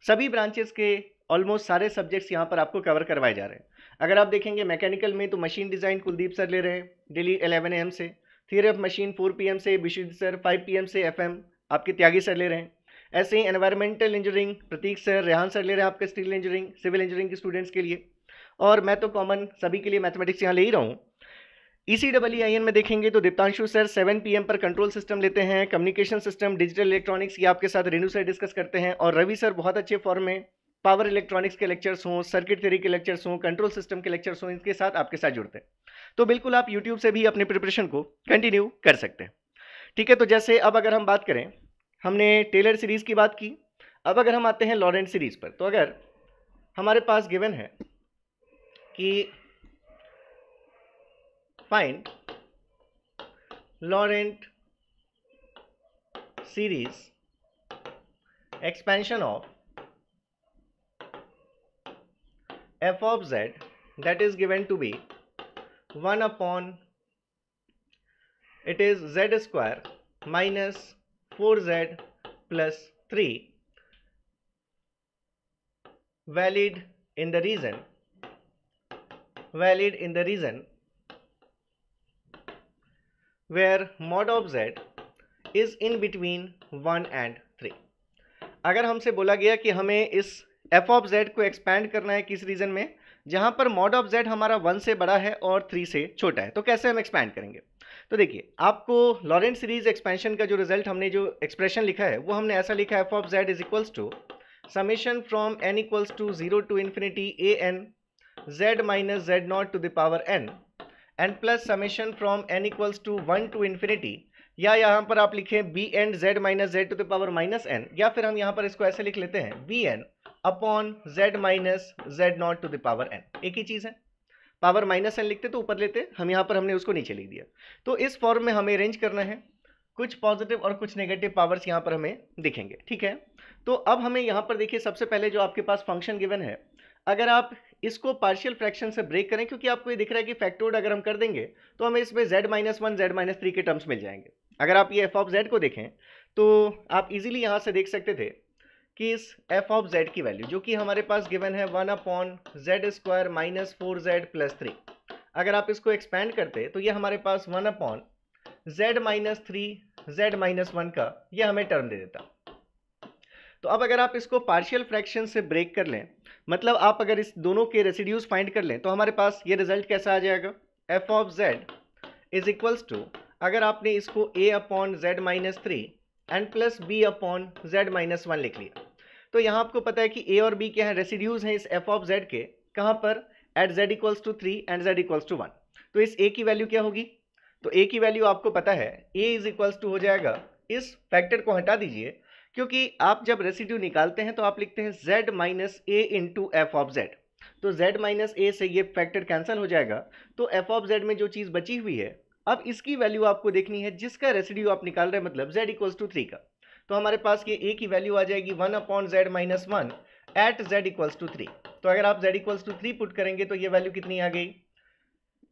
सभी ब्रांचेस के ऑलमोस्ट सारे सब्जेक्ट्स यहाँ पर आपको कवर करवाए जा रहे हैं। अगर आप देखेंगे मैकेनिकल में तो मशीन डिज़ाइन कुलदीप सर ले रहे हैं डेली 11 AM से, थियरी ऑफ मशीन 4 PM से विशुद्ध सर, 5 PM से FM आपके त्यागी सर ले रहे हैं। ऐसे ही एनवायरमेंटल इंजीनियरिंग प्रतीक सर, रेहान सर ले रहे हैं आपके स्टील इंजीनियरिंग, सिविल इंजीनियरिंग के स्टूडेंट्स के लिए। और मैं तो कॉमन सभी के लिए मैथमेटिक्स यहाँ ले ही रहा हूँ। ECEIN में देखेंगे तो दीप्तांशु सर 7 PM पर कंट्रोल सिस्टम लेते हैं, कम्युनिकेशन सिस्टम, डिजिटल इलेक्ट्रॉनिक्स, ये आपके साथ रेणु सर डिस्कस करते हैं। और रवि सर बहुत अच्छे फॉर्म में पावर इलेक्ट्रॉनिक्स के लेक्चर्स हों, सर्किट थ्योरी के लेक्चर्स हों, कंट्रोल सिस्टम के लेक्चर्स हों, इनके साथ आपके साथ जुड़ते हैं। तो बिल्कुल आप यूट्यूब से भी अपने प्रिपरेशन को कंटिन्यू कर सकते हैं। ठीक है, तो जैसे अब अगर हम बात करें, हमने टेलर सीरीज़ की बात की, अब अगर हम आते हैं लॉरेंट सीरीज़ पर, तो अगर हमारे पास गिवन है कि find Laurent series expansion of f of z that is given to be 1 upon it is z square minus 4z plus 3 valid in the region where mod of z is in between 1 and 3। अगर हमसे बोला गया कि हमें इस f of z को expand करना है किस रीजन में जहां पर mod ऑफ z हमारा 1 से बड़ा है और 3 से छोटा है, तो कैसे हम एक्सपैंड करेंगे। तो देखिए, आपको लॉरेंट सीरीज एक्सपेंशन का जो रिजल्ट हमने जो एक्सप्रेशन लिखा है वो हमने ऐसा लिखा है, f of z is equals to summation from n equals to 0 to infinity a n z minus z not to the power n and plus summation from n equals to 1 to infinity, या यहाँ पर आप लिखें b n z minus z to the power minus n, या फिर हम यहाँ पर इसको ऐसे लिख लेते हैं B N upon Z minus Z not to the power N, एक ही चीज़ है। पावर माइनस एन लिखते तो ऊपर लेते, हम यहाँ पर हमने उसको नीचे लिख दिया। तो इस फॉर्म में हमें अरेंज करना है, कुछ पॉजिटिव और कुछ नेगेटिव पावर्स यहाँ पर हमें दिखेंगे। ठीक है, तो अब हमें यहाँ पर देखिए, सबसे पहले जो आपके पास फंक्शन गिवन है, अगर आप इसको पार्शियल फ्रैक्शन से ब्रेक करें, क्योंकि आपको ये दिख रहा है कि फैक्टोर्ड अगर हम कर देंगे तो हमें इसमें z माइनस 1 z माइनस 3 के टर्म्स मिल जाएंगे। अगर आप ये f ऑफ z को देखें तो आप इजीली यहाँ से देख सकते थे कि इस f ऑफ z की वैल्यू जो कि हमारे पास गिवन है 1 upon Z square minus 4z plus 3, अगर आप इसको एक्सपैंड करते तो ये हमारे पास 1 upon Z minus 3 Z minus 1 का ये हमें टर्म दे देता। तो अब अगर आप इसको पार्शियल फ्रैक्शन से ब्रेक कर लें, मतलब आप अगर इस दोनों के रेसिड्यूज फाइंड कर लें, तो हमारे पास ये रिजल्ट कैसा आ जाएगा, f of z is equals to, अगर आपने इसको a upon Z minus 3 and plus b upon Z minus 1 लिख लिया, तो यहाँ आपको पता है कि a और b क्या है, रेसिड्यूज हैं इस f ऑफ z के, कहाँ पर, at z equals to 3 and z equals to 1। तो इस a की वैल्यू क्या होगी, तो a की वैल्यू आपको पता है a इज इक्वल्स टू हो जाएगा, इस फैक्टर को हटा दीजिए, क्योंकि आप जब रेसिड्यू निकालते हैं तो आप लिखते हैं z minus a into F of z, तो z माइनस a से ये फैक्टर कैंसिल हो जाएगा, तो f ऑफ z में जो चीज़ बची हुई है अब इसकी वैल्यू आपको देखनी है जिसका रेसिड्यू आप निकाल रहे हैं, मतलब z इक्वल्स टू 3 का। तो हमारे पास ये a की वैल्यू आ जाएगी 1 upon Z minus 1 at z equals to 3। तो अगर आप z इक्वल्स टू 3 पुट करेंगे तो ये वैल्यू कितनी आ गई,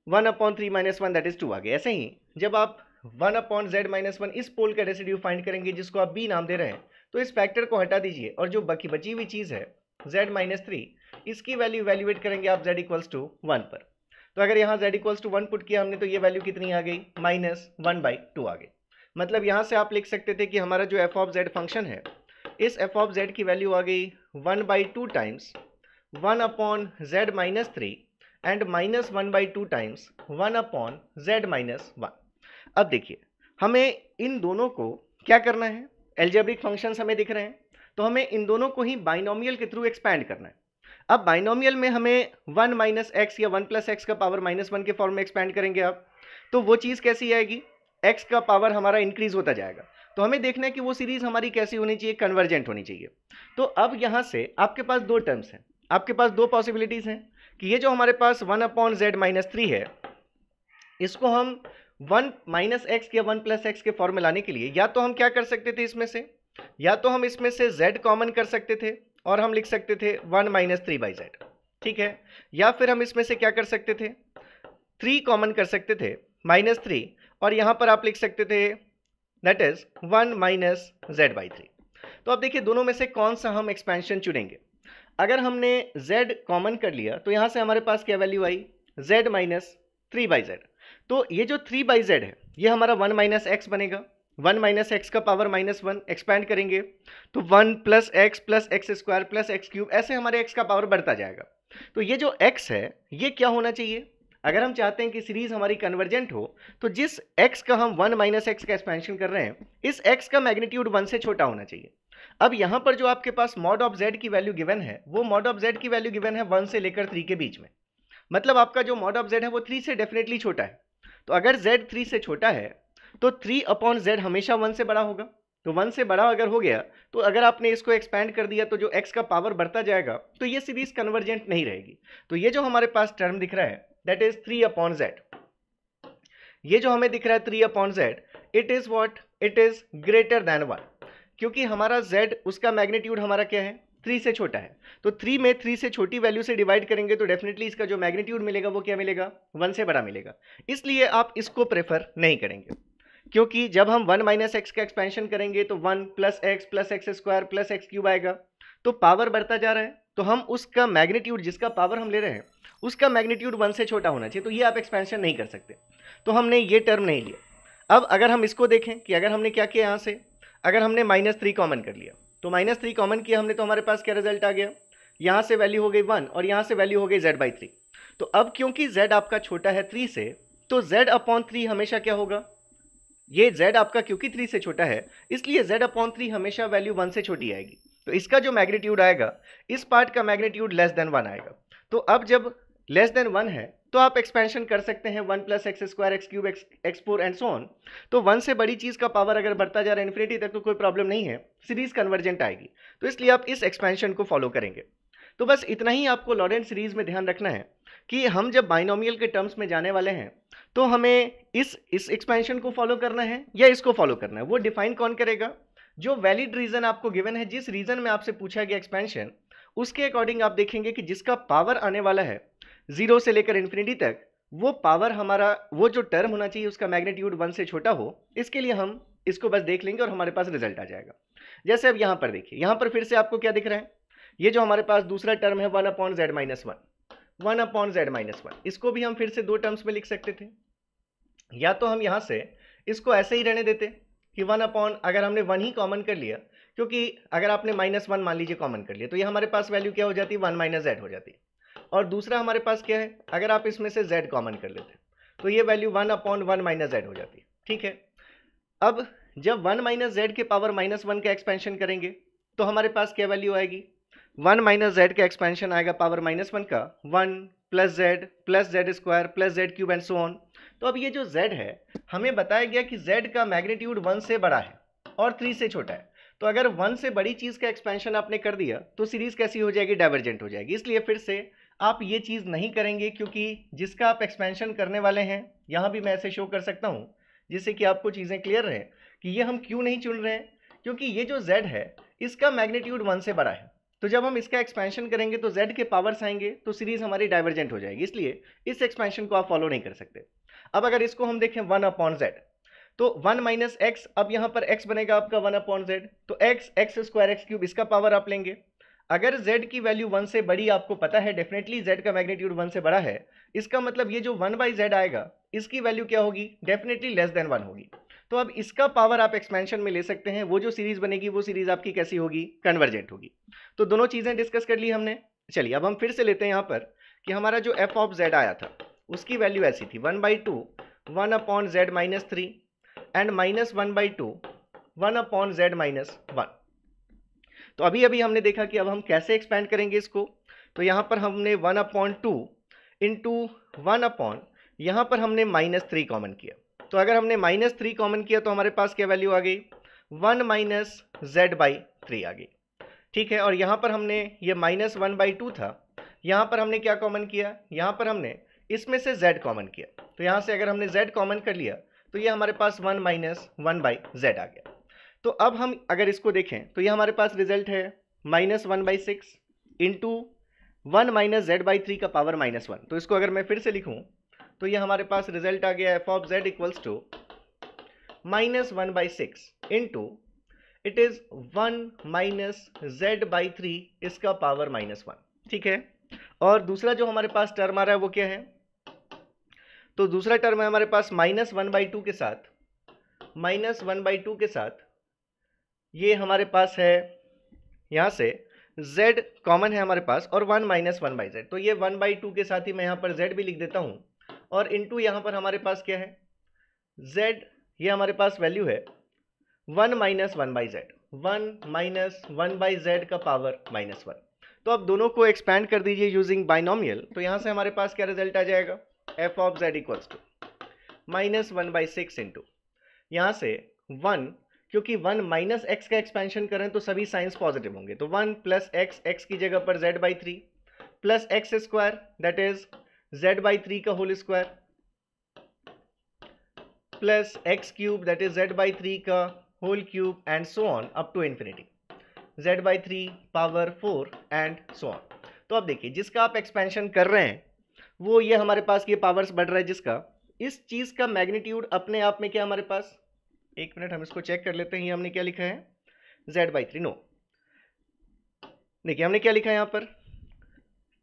1 अपॉन 3 माइनस 1 दैट इज 2 आ गई। ऐसे ही जब आप 1 अपॉन जेड माइनस 1 इस पोल का रेसिड्यू फाइंड करेंगे जिसको आप b नाम दे रहे हैं, तो इस फैक्टर को हटा दीजिए और जो बची हुई चीज़ है z माइनस 3, इसकी वैल्यू इवैल्यूएट करेंगे आप z इक्वल्स टू 1 पर। तो अगर यहाँ z इक्वल्स टू 1 पुट किया हमने तो ये वैल्यू कितनी आ गई, माइनस 1/2 आ गई। मतलब यहाँ से आप लिख सकते थे कि हमारा जो f ऑफ z फंक्शन है, इस f ऑफ z की वैल्यू आ गई 1/2 times 1 upon z minus 3 and minus 1/2 times 1 upon z minus 1। अब देखिए, हमें इन दोनों को क्या करना है, एल्जेब्रिक फंक्शंस हमें दिख रहे हैं, तो हमें इन दोनों को ही बाइनोमियल के थ्रू एक्सपैंड करना है। अब बाइनोमियल में हमें 1 माइनस एक्स या 1 प्लस एक्स का पावर माइनस 1 के फॉर्म में एक्सपैंड करेंगे आप, तो वो चीज़ कैसी आएगी, x का पावर हमारा इंक्रीज होता जाएगा। तो हमें देखना है कि वो सीरीज हमारी कैसी होनी चाहिए, कन्वर्जेंट होनी चाहिए। तो अब यहाँ से आपके पास दो टर्म्स हैं, आपके पास दो पॉसिबिलिटीज हैं कि ये जो हमारे पास 1/z-3 है, इसको हम 1 - x या 1 + x के फॉर्म में लाने के लिए या तो हम क्या कर सकते थे, इसमें से या तो हम इसमें से z कॉमन कर सकते थे और हम लिख सकते थे 1 - 3/z, ठीक है। या फिर हम इसमें से क्या कर सकते थे, 3 कॉमन कर सकते थे, -3, और यहाँ पर आप लिख सकते थे दैट इज 1 - z/3। तो अब देखिए दोनों में से कौन सा हम एक्सपेंशन चुनेंगे। अगर हमने z कॉमन कर लिया तो यहाँ से हमारे पास क्या वैल्यू आई, z - 3/z। तो ये जो 3/z है ये हमारा 1 - x बनेगा, 1 - x का पावर -1, एक्सपैंड करेंगे तो 1 + x + x² + x³ ऐसे हमारे x का पावर बढ़ता जाएगा। तो ये जो x है ये क्या होना चाहिए, अगर हम चाहते हैं कि सीरीज हमारी कन्वर्जेंट हो तो जिस x का हम 1 - x का एक्सपेंशन कर रहे हैं इस x का मैग्नीट्यूड 1 से छोटा होना चाहिए। अब यहाँ पर जो आपके पास mod ऑफ z की वैल्यू गिवन है वो mod ऑफ z की वैल्यू गिवन है 1 से लेकर 3 के बीच में, मतलब आपका जो mod ऑफ z है वो 3 से डेफिनेटली छोटा है। तो अगर z 3 से छोटा है तो 3/z हमेशा 1 से बड़ा होगा। तो 1 से बड़ा अगर हो गया तो अगर आपने इसको एक्सपैंड कर दिया तो जो x का पावर बढ़ता जाएगा तो ये सीरीज कन्वर्जेंट नहीं रहेगी। तो ये जो हमारे पास टर्म दिख रहा है दैट इज 3/z, ये जो हमें दिख रहा है 3/z, it is what, it is greater then 1, क्योंकि हमारा z उसका मैग्नीट्यूड हमारा क्या है, 3 से छोटा है। तो 3 में 3 से छोटी वैल्यू से डिवाइड करेंगे तो डेफिनेटली इसका जो मैग्नीट्यूड मिलेगा वो क्या मिलेगा, 1 से बड़ा मिलेगा। इसलिए आप इसको प्रेफर नहीं करेंगे, क्योंकि जब हम 1 - x का एक्सपेंशन करेंगे तो 1 + x + x² + x³ आएगा, तो पावर बढ़ता जा रहा है, तो हम उसका मैग्नीट्यूड जिसका पावर हम ले रहे हैं उसका मैग्नीट्यूड 1 से छोटा होना चाहिए, तो ये आप एक्सपेंशन नहीं कर सकते, तो हमने ये टर्म नहीं लिया। अब अगर हम इसको देखें कि अगर हमने क्या किया, यहाँ से अगर हमने -3 कॉमन कर लिया तो -3 कॉमन किया हमने तो हमारे पास क्या रिजल्ट आ गया, यहाँ से वैल्यू हो गई 1 और यहाँ से वैल्यू हो गई z/3। तो अब क्योंकि z आपका छोटा है 3 से तो z/3 हमेशा क्या होगा, ये z आपका क्योंकि 3 से छोटा है इसलिए z/3 हमेशा वैल्यू 1 से छोटी आएगी। तो इसका जो मैग्नीट्यूड आएगा इस पार्ट का मैग्नीट्यूड लेस देन 1 आएगा। तो अब जब लेस देन 1 है तो आप एक्सपेंशन कर सकते हैं 1 + x² x³ x4 and so on. तो 1 से बड़ी चीज का पावर अगर बढ़ता जा रहा है इन्फिनिटी तक तो कोई प्रॉब्लम नहीं है, सीरीज कन्वर्जेंट आएगी। तो इसलिए आप इस एक्सपेंशन को फॉलो करेंगे। तो बस इतना ही आपको लॉरेंट सीरीज में ध्यान रखना है कि हम जब बाइनोमियल के टर्म्स में जाने वाले हैं तो हमें इस एक्सपेंशन को फॉलो करना है या इसको फॉलो करना है, वो डिफाइन कौन करेगा, जो वैलिड रीजन आपको गिवन है, जिस रीजन में आपसे पूछा गया एक्सपेंशन उसके अकॉर्डिंग आप देखेंगे कि जिसका पावर आने वाला है 0 से लेकर इन्फिनिटी तक वो पावर हमारा, वो जो टर्म होना चाहिए उसका मैग्नीट्यूड 1 से छोटा हो। इसके लिए हम इसको बस देख लेंगे और हमारे पास रिजल्ट आ जाएगा। जैसे अब यहाँ पर देखिए, यहाँ पर फिर से आपको क्या दिख रहा है, ये जो हमारे पास दूसरा टर्म है 1/z-1, इसको भी हम फिर से दो टर्म्स में लिख सकते थे, या तो हम यहाँ से इसको ऐसे ही रहने देते कि अगर हमने 1 ही कॉमन कर लिया, क्योंकि अगर आपने -1 मान लीजिए कॉमन कर लिया तो ये हमारे पास वैल्यू क्या हो जाती है, 1 - z हो जाती। और दूसरा हमारे पास क्या है, अगर आप इसमें से z कॉमन कर लेते तो ये वैल्यू 1/1 - z हो जाती, ठीक है। अब जब 1 - z के पावर -1 का एक्सपेंशन करेंगे तो हमारे पास क्या वैल्यू आएगी, 1 - z का एक्सपेंशन आएगा पावर -1 का 1 + z + z² + z³ and so on. तो अब ये जो z है हमें बताया गया कि z का मैग्नीट्यूड 1 से बड़ा है और 3 से छोटा है। तो अगर 1 से बड़ी चीज का एक्सपेंशन आपने कर दिया तो सीरीज कैसी हो जाएगी, डाइवर्जेंट हो जाएगी। इसलिए फिर से आप ये चीज नहीं करेंगे, क्योंकि जिसका आप एक्सपेंशन करने वाले हैं यहाँ भी मैं ऐसे शो कर सकता हूँ जिससे कि आपको चीजें क्लियर रहे कि ये हम क्यों नहीं चुन रहे हैं, क्योंकि ये जो z है इसका मैग्नीट्यूड 1 से बड़ा है। तो जब हम इसका एक्सपेंशन करेंगे तो z के पावर्स आएंगे तो सीरीज हमारी डाइवर्जेंट हो जाएगी, इसलिए इस एक्सपेंशन को आप फॉलो नहीं कर सकते। अब अगर इसको हम देखें 1/z तो 1 - x, अब यहाँ पर x बनेगा आपका 1/z, तो x x² x³ इसका पावर आप लेंगे। अगर z की वैल्यू 1 से बड़ी आपको पता है, डेफिनेटली z का मैग्नीट्यूड 1 से बड़ा है, इसका मतलब ये जो 1/z आएगा इसकी वैल्यू क्या होगी, डेफिनेटली लेस देन 1 होगी। तो अब इसका पावर आप एक्सपेंशन में ले सकते हैं, वो जो सीरीज बनेगी वो सीरीज आपकी कैसी होगी, कन्वर्जेंट होगी। तो दोनों चीजें डिस्कस कर ली हमने। चलिए अब हम फिर से लेते हैं यहाँ पर कि हमारा जो f ऑफ z आया था उसकी वैल्यू ऐसी थी 1/2 1/z-3 एंड -1/2 1/z-1। तो अभी अभी हमने देखा कि अब हम कैसे एक्सपेंड करेंगे इसको। तो यहाँ पर हमने 1/2 इंटू 1/, यहाँ पर हमने -3 कॉमन किया। तो अगर हमने -3 कॉमन किया तो हमारे पास क्या वैल्यू आ गई, 1 माइनस जेड बाई 3 आ गई, ठीक है। और यहाँ पर हमने ये -1/2 था, यहाँ पर हमने क्या कॉमन किया, यहाँ पर हमने इसमें से z कॉमन किया, तो यहाँ से अगर हमने z कॉमन कर लिया तो ये हमारे पास 1 माइनस 1/z आ गया। तो अब हम अगर इसको देखें तो ये हमारे पास रिजल्ट है -1/6 इंटू 1 माइनस जेड बाई 3 का पावर -1। तो इसको अगर मैं फिर से लिखूं तो ये हमारे पास रिजल्ट आ गया f of z equals to -1/6 into it is 1 minus Z by 3 इसका पावर -1, ठीक है। और दूसरा जो हमारे पास टर्म आ रहा है वो क्या है, तो दूसरा टर्म है हमारे पास -1/2 के साथ, -1/2 के साथ ये हमारे पास है, यहाँ से z कॉमन है हमारे पास और 1 माइनस 1/z, तो ये 1/2 के साथ ही मैं यहाँ पर z भी लिख देता हूँ, और इनटू यहाँ पर हमारे पास क्या है z, ये हमारे पास वैल्यू है 1 माइनस 1/z, 1 माइनस 1/z का पावर -1। तो अब दोनों को एक्सपैंड कर दीजिए यूजिंग बाइनोमियल, तो यहाँ से हमारे पास क्या रिजल्ट आ जाएगा, f of z equals to -1/6 into यहाँ से 1, क्योंकि 1 माइनस एक्स का एक्सपेंशन करें तो सभी साइंस पॉजिटिव होंगे, तो 1 प्लस एक्स, एक्स की जगह पर z by 3 plus X square that is z by 3 का whole square plus X cube that is z by 3 का whole cube and so on up to infinity, z by 3 power 4 and so on. तो अब देखिए जिसका आप expansion कर रहे हैं वो ये हमारे पास ये पावर्स बढ़ रहा है, जिसका इस चीज का मैग्नीट्यूड अपने आप में क्या हमारे पास, एक मिनट हम इसको चेक कर लेते हैं, ये हमने क्या लिखा है z बाई 3, नो देखिए हमने क्या लिखा है यहाँ पर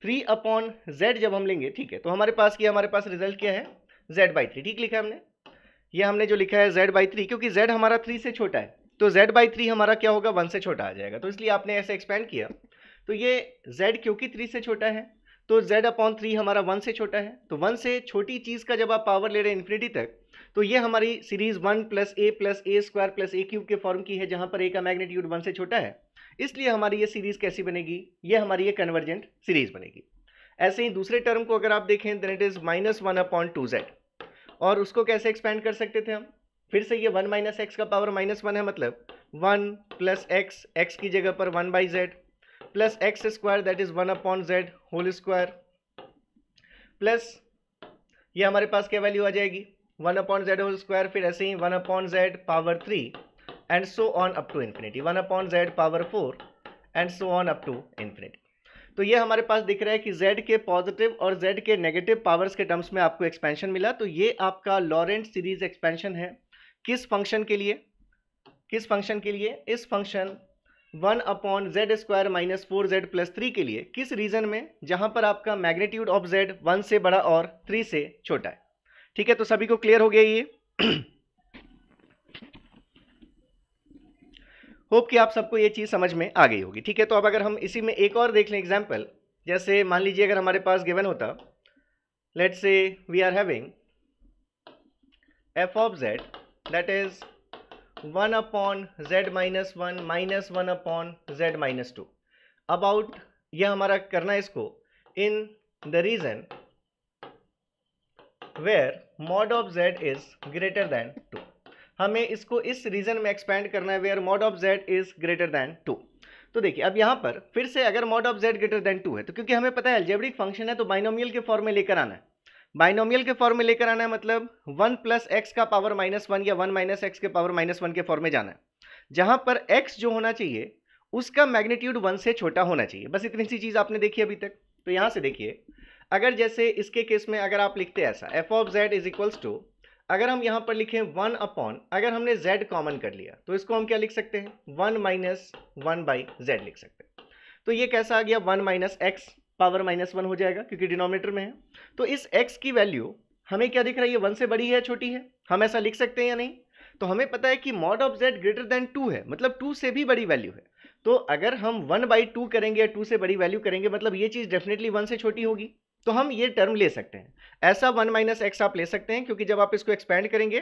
3/z जब हम लेंगे, ठीक है, तो हमारे पास रिजल्ट क्या है z बाई 3, ठीक लिखा है हमने, ये हमने जो लिखा है z बाई 3, क्योंकि z हमारा 3 से छोटा है तो z बाई 3 हमारा क्या होगा 1 से छोटा आ जाएगा, तो इसलिए आपने ऐसे एक्सपेंड किया। तो ये z क्योंकि 3 से छोटा है तो z/3 हमारा 1 से छोटा है, तो 1 से छोटी चीज का जब आप पावर ले रहे हैं इन्फिनिटी तक, तो ये हमारी series 1 plus a square plus a cube के फॉर्म की है, जहां पर a का मैग्नीट्यूड 1 से छोटा है, इसलिए हमारी ये सीरीज कैसी बनेगी, ये हमारी ये कन्वर्जेंट सीरीज बनेगी। ऐसे ही दूसरे टर्म को अगर आप देखें देन इट इज -1/2z, और उसको कैसे एक्सपेंड कर सकते थे हम, फिर से ये 1 माइनस एक्स का पावर -1 है, मतलब 1 प्लस एक्स, एक्स की जगह पर 1/z plus X square that is 1/z whole square plus ये हमारे पास क्या वैल्यू आ जाएगी 1/z होल स्क्वायर, फिर ऐसे ही 1/z power 3 and so on up to infinity, 1/z power 4 and so on up to infinity. तो ये हमारे पास दिख रहा है कि z के पॉजिटिव और z के नेगेटिव पावर्स के टर्म्स में आपको एक्सपेंशन मिला। तो ये आपका लॉरेंट सीरीज एक्सपेंशन है, किस फंक्शन के लिए, किस फंक्शन के लिए, इस function 1/z square minus 4z plus 3 के लिए, किस रीजन में, जहां पर आपका मैग्नीट्यूड ऑफ z 1 से बड़ा और 3 से छोटा है। ठीक है, तो सभी को क्लियर हो गया ये होप कि आप सबको ये चीज समझ में आ गई होगी। ठीक है, तो अब अगर हम इसी में एक और देख लें एग्जांपल, जैसे मान लीजिए अगर हमारे पास गिवन होता, let's say we are having f of z that is 1/z minus 1 minus 1/z minus 2 about, यह हमारा करना है इसको in the region where mod of z is greater than 2, हमें इसको इस रीजन में एक्सपेंड करना है where mod of z is greater than 2। तो देखिए अब यहाँ पर फिर से अगर mod of z greater than 2 है, तो क्योंकि हमें पता है अलजेब्रिक फंक्शन है तो बाइनोमियल के फॉर्म में लेकर आना है, बाइनोमियल के फॉर्म में लेकर आना है, मतलब 1 प्लस एक्स का पावर -1 या 1 माइनस एक्स के पावर -1 के फॉर्म में जाना है, जहां पर x जो होना चाहिए उसका मैग्नीट्यूड 1 से छोटा होना चाहिए। बस इतनी सी चीज आपने देखी अभी तक। तो यहां से देखिए, अगर जैसे इसके केस में अगर आप लिखते हैं ऐसा f of z is equals to, अगर हम यहां पर लिखें 1 अपॉन, अगर हमने z कॉमन कर लिया तो इसको हम क्या लिख सकते हैं 1 माइनस 1/z लिख सकते हैं। तो ये कैसा आ गया 1 माइनस एक्स पावर -1 हो जाएगा क्योंकि डिनोमिनेटर में है। तो इस x की वैल्यू हमें क्या दिख रहा है, ये 1 से बड़ी है छोटी है, हम ऐसा लिख सकते हैं या नहीं। तो हमें पता है कि mod of z greater than 2 है, मतलब 2 से भी बड़ी वैल्यू है। तो अगर हम 1/2 करेंगे या 2 से बड़ी वैल्यू करेंगे, मतलब ये चीज डेफिनेटली 1 से छोटी होगी, तो हम ये टर्म ले सकते हैं। ऐसा 1 माइनस एक्स आप ले सकते हैं, क्योंकि जब आप इसको एक्सपेंड करेंगे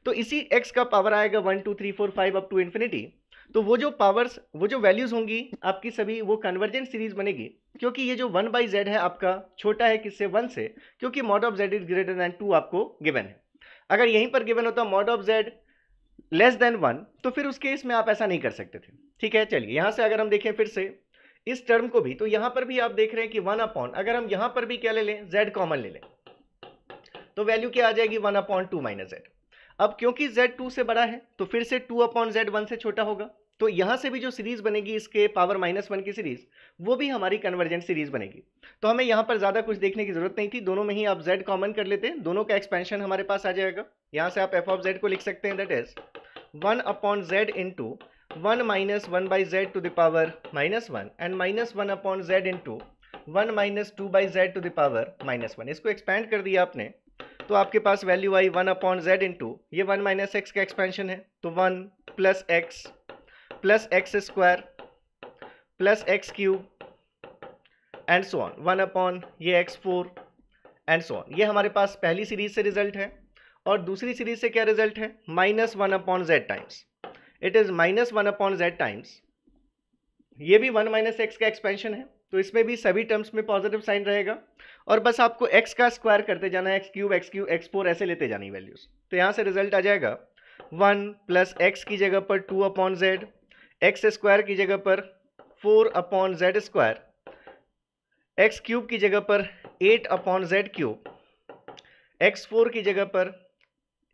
तो इसी x का पावर आएगा 1 2 3 4 5 अप टू इन्फिनिटी। तो वो जो पावर्स, वो जो वैल्यूज होंगी आपकी सभी, वो कन्वर्जेंट सीरीज बनेगी, क्योंकि ये जो 1/z है आपका छोटा है किससे 1 से, क्योंकि mod of z is greater than 2 आपको गिवन है। अगर यहीं पर गिवन होता mod of z less than 1, तो फिर उस केस में आप ऐसा नहीं कर सकते थे। ठीक है, चलिए यहाँ से अगर हम देखें फिर से इस टर्म को भी, तो यहाँ पर भी आप देख रहे हैं कि 1 अपॉन, अगर हम यहाँ पर भी क्या ले लें, z कॉमन ले लें, तो वैल्यू क्या आ जाएगी 1 अपॉन 2 माइनस z। अब क्योंकि z 2 से बड़ा है तो फिर से 2 अपॉन z 1 से छोटा होगा, तो यहाँ से भी जो सीरीज बनेगी इसके पावर -1 की सीरीज, वो भी हमारी कन्वर्जेंट सीरीज बनेगी। तो हमें यहाँ पर ज़्यादा कुछ देखने की जरूरत नहीं थी, दोनों में ही आप z कॉमन कर लेते हैं, दोनों का एक्सपेंशन हमारे पास आ जाएगा। यहाँ से आप f ऑफ z को लिख सकते हैं, that is 1 upon z into 1 minus 1 by z to the power -1 and -1 upon z into 1 minus 2 by z to the power -1। इसको एक्सपैंड कर दिया आपने तो आपके पास वैल्यू आई 1 अपॉन z इंटू ये 1 माइनस एक्स का एक्सपेंशन है, तो 1 plus X square plus X cube and so on, 1 upon ये x4 एंड सो ऑन। ये हमारे पास पहली सीरीज से रिजल्ट है। और दूसरी सीरीज से क्या रिजल्ट है, -1 upon z times, it is -1 upon z times, ये भी 1 माइनस एक्स का एक्सपेंशन है, तो इसमें भी सभी टर्म्स में पॉजिटिव साइन रहेगा और बस आपको x का स्क्वायर करते जाना है, x3 x4 ऐसे लेते जानी वैल्यूज। तो यहाँ से रिजल्ट आ जाएगा 1 प्लस एक्स की जगह पर 2 अपॉन z, एक्स स्क्वायर की जगह पर 4 upon z square, x cube की जगह पर 8 अपॉन z क्यूब, x4 की जगह पर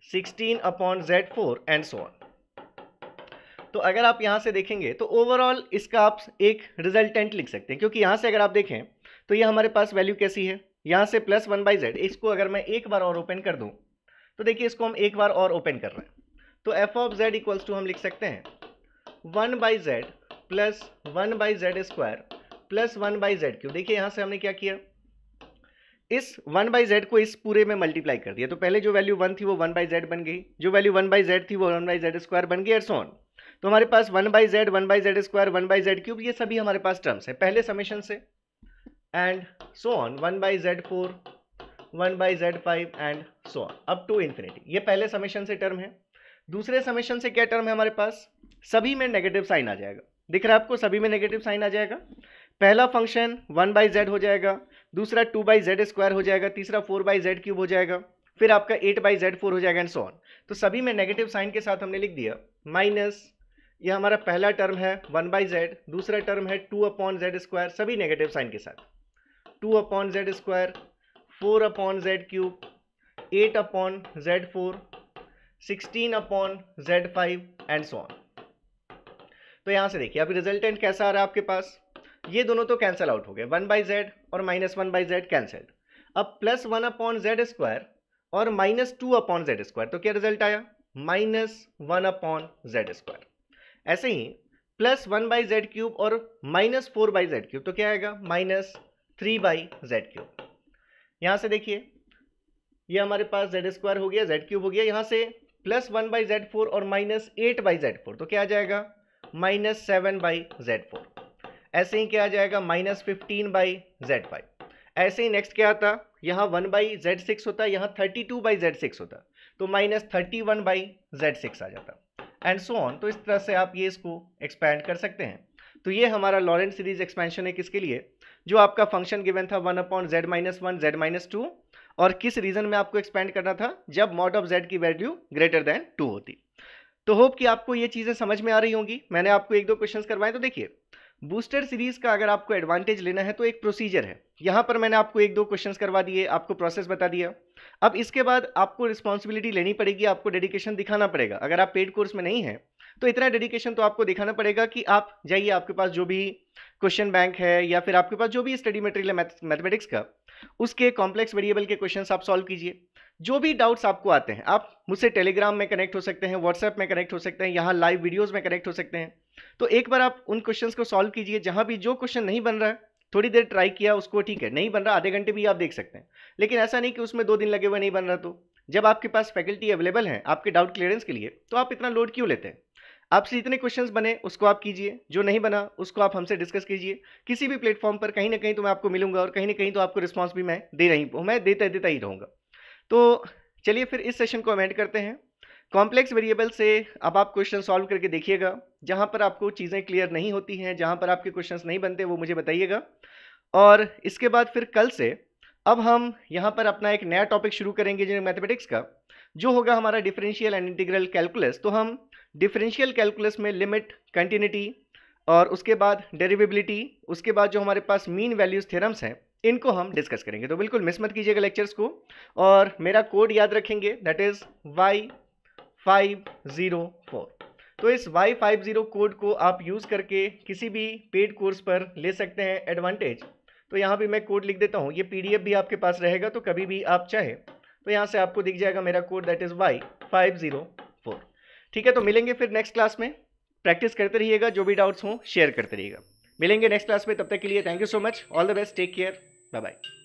16 upon z4 and so on. तो अगर आप यहाँ से देखेंगे तो ओवरऑल इसका आप एक रिजल्टेंट लिख सकते हैं, क्योंकि यहाँ से अगर आप देखें तो ये हमारे पास वैल्यू कैसी है, यहाँ से +1 बाई z, इसको अगर मैं एक बार और ओपन कर दूँ तो देखिए इसको हम एक बार और ओपन कर रहे हैं, तो f of z equals to हम लिख सकते हैं 1 by z plus 1 by z square plus 1 by z cube. देखिए यहाँ से हमने क्या किया, इस 1 बाई z को इस पूरे में मल्टीप्लाई कर दिया, तो पहले जो वैल्यू 1 थी वो 1 बाई z बन गई, जो वैल्यू 1 बाई z थी वो 1 बाई z स्क्वायर बन गई एंड सो ऑन। तो हमारे पास 1 by z, 1 by z square, 1 by z cube, ये सभी हमारे पास टर्म्स है पहले समेशन से and so on, 1 by z4, 1 by z5 and so on up to infinity. ये पहले समेशन से टर्म है। दूसरे समेशन से क्या टर्म है हमारे पास, सभी में नेगेटिव साइन आ जाएगा, दिख रहा है आपको, सभी में नेगेटिव साइन आ जाएगा। पहला फंक्शन 1 बाई z हो जाएगा, दूसरा 2 बाई z स्क्वायर हो जाएगा, तीसरा 4 बाई z क्यूब हो जाएगा, फिर आपका 8 बाई z4 हो जाएगा एंड सो ऑन। तो सभी में नेगेटिव साइन के साथ हमने लिख दिया माइनस, ये हमारा पहला टर्म है 1 बाई z, दूसरा टर्म है 2 अपॉन z स्क्वायर, सभी नेगेटिव साइन के साथ, 2 upon z square, 4 upon z cube, 8 upon z4, 16 upon z5 and so on. तो यहाँ से देखिए अब रिजल्टेंट कैसा आ रहा है आपके पास, ये दोनों तो कैंसिल आउट हो गए, 1 बाई z और -1 बाई z कैंसिल्ड। अब +1 अपॉन z स्क्वायर और -2 अपॉन z स्क्वायर, तो क्या रिजल्ट आया, -1 अपॉन z स्क्वायर। ऐसे ही +1 बाई z क्यूब और -4 बाई z क्यूब, तो क्या आएगा, -3 बाई z क्यूब। यहाँ से देखिए ये हमारे पास z स्क्वायर हो गया, z क्यूब हो गया, यहाँ से +1 बाई z4 और -8 बाई z4, तो क्या आ जाएगा, -7 बाई z4। ऐसे ही क्या आ जाएगा, -15 बाई z5। ऐसे ही नेक्स्ट क्या आता, यहाँ 1 बाई z6 होता, यहाँ 32 बाई z6 होता, तो -31 बाई z6 आ जाता एंड सो ऑन। तो इस तरह से आप ये इसको एक्सपैंड कर सकते हैं। तो ये हमारा लॉरेंट सीरीज एक्सपेंशन है, किसके लिए, जो आपका फंक्शन गिवन था 1 अपॉन z -1 z -2, और किस रीजन में आपको एक्सपेंड करना था, जब मॉड ऑफ z की वैल्यू ग्रेटर देन 2 होती। तो होप कि आपको ये चीज़ें समझ में आ रही होंगी। मैंने आपको 1-2 क्वेश्चंस करवाए। तो देखिए बूस्टर सीरीज का अगर आपको एडवांटेज लेना है तो एक प्रोसीजर है, यहाँ पर मैंने आपको 1-2 क्वेश्चंस करवा दिए, आपको प्रोसेस बता दिया। अब इसके बाद आपको रिस्पॉन्सिबिलिटी लेनी पड़ेगी, आपको डेडिकेशन दिखाना पड़ेगा। अगर आप पेड कोर्स में नहीं हैं तो इतना डेडिकेशन तो आपको दिखाना पड़ेगा कि आप जाइए, आपके पास जो भी क्वेश्चन बैंक है या फिर आपके पास जो भी स्टडी मटेरियल है मैथमेटिक्स का, उसके कॉम्प्लेक्स वेरिएबल के क्वेश्चंस आप सॉल्व कीजिए। जो भी डाउट्स आपको आते हैं आप मुझसे टेलीग्राम में कनेक्ट हो सकते हैं, व्हाट्सएप में कनेक्ट हो सकते हैं, यहाँ लाइव वीडियोज़ में कनेक्ट हो सकते हैं। तो एक बार आप उन क्वेश्चंस को सॉल्व कीजिए, जहाँ भी जो क्वेश्चन नहीं बन रहा है थोड़ी देर ट्राई किया उसको, ठीक है, नहीं बन रहा आधे घंटे भी आप देख सकते हैं, लेकिन ऐसा नहीं कि उसमें 2 दिन लगे हुए नहीं बन रहा। तो जब आपके पास फैकल्टी अवेलेबल है आपके डाउट क्लियरेंस के लिए, तो आप इतना लोड क्यों लेते हैं। आपसे जितने क्वेश्चंस बने उसको आप कीजिए, जो नहीं बना उसको आप हमसे डिस्कस कीजिए किसी भी प्लेटफॉर्म पर, कहीं ना कहीं तो मैं आपको मिलूंगा और कहीं ना कहीं तो आपको रिस्पॉन्स भी मैं देता ही रहूँगा। तो चलिए फिर इस सेशन को एंड करते हैं। कॉम्प्लेक्स वेरिएबल से अब आप क्वेश्चन सॉल्व करके देखिएगा, जहाँ पर आपको चीज़ें क्लियर नहीं होती हैं, जहाँ पर आपके क्वेश्चंस नहीं बनते वो मुझे बताइएगा। और इसके बाद फिर कल से अब हम यहाँ पर अपना एक नया टॉपिक शुरू करेंगे जो मैथमेटिक्स का, जो होगा हमारा डिफरेंशियल एंड इंटीग्रल कैलकुलस। तो हम डिफरेंशियल कैलकुलस में लिमिट, कंटिन्यूटी और उसके बाद डेरिवेबिलिटी, उसके बाद जो हमारे पास मीन वैल्यूज थ्योरम्स हैं इनको हम डिस्कस करेंगे। तो बिल्कुल मिस मत कीजिएगा लेक्चर्स को और मेरा कोड याद रखेंगे, दैट इज Y504। तो इस Y50 कोड को आप यूज़ करके किसी भी पेड कोर्स पर ले सकते हैं एडवांटेज। तो यहाँ भी मैं कोड लिख देता हूँ, ये PDF भी आपके पास रहेगा, तो कभी भी आप चाहे तो यहाँ से आपको दिख जाएगा मेरा कोड, दैट इज़ Y504। ठीक है, तो मिलेंगे फिर नेक्स्ट क्लास में। प्रैक्टिस करते रहिएगा, जो भी डाउट्स हों शेयर करते रहिएगा। मिलेंगे नेक्स्ट क्लास में, तब तक के लिए thank you so much, all the best, take care, bye bye.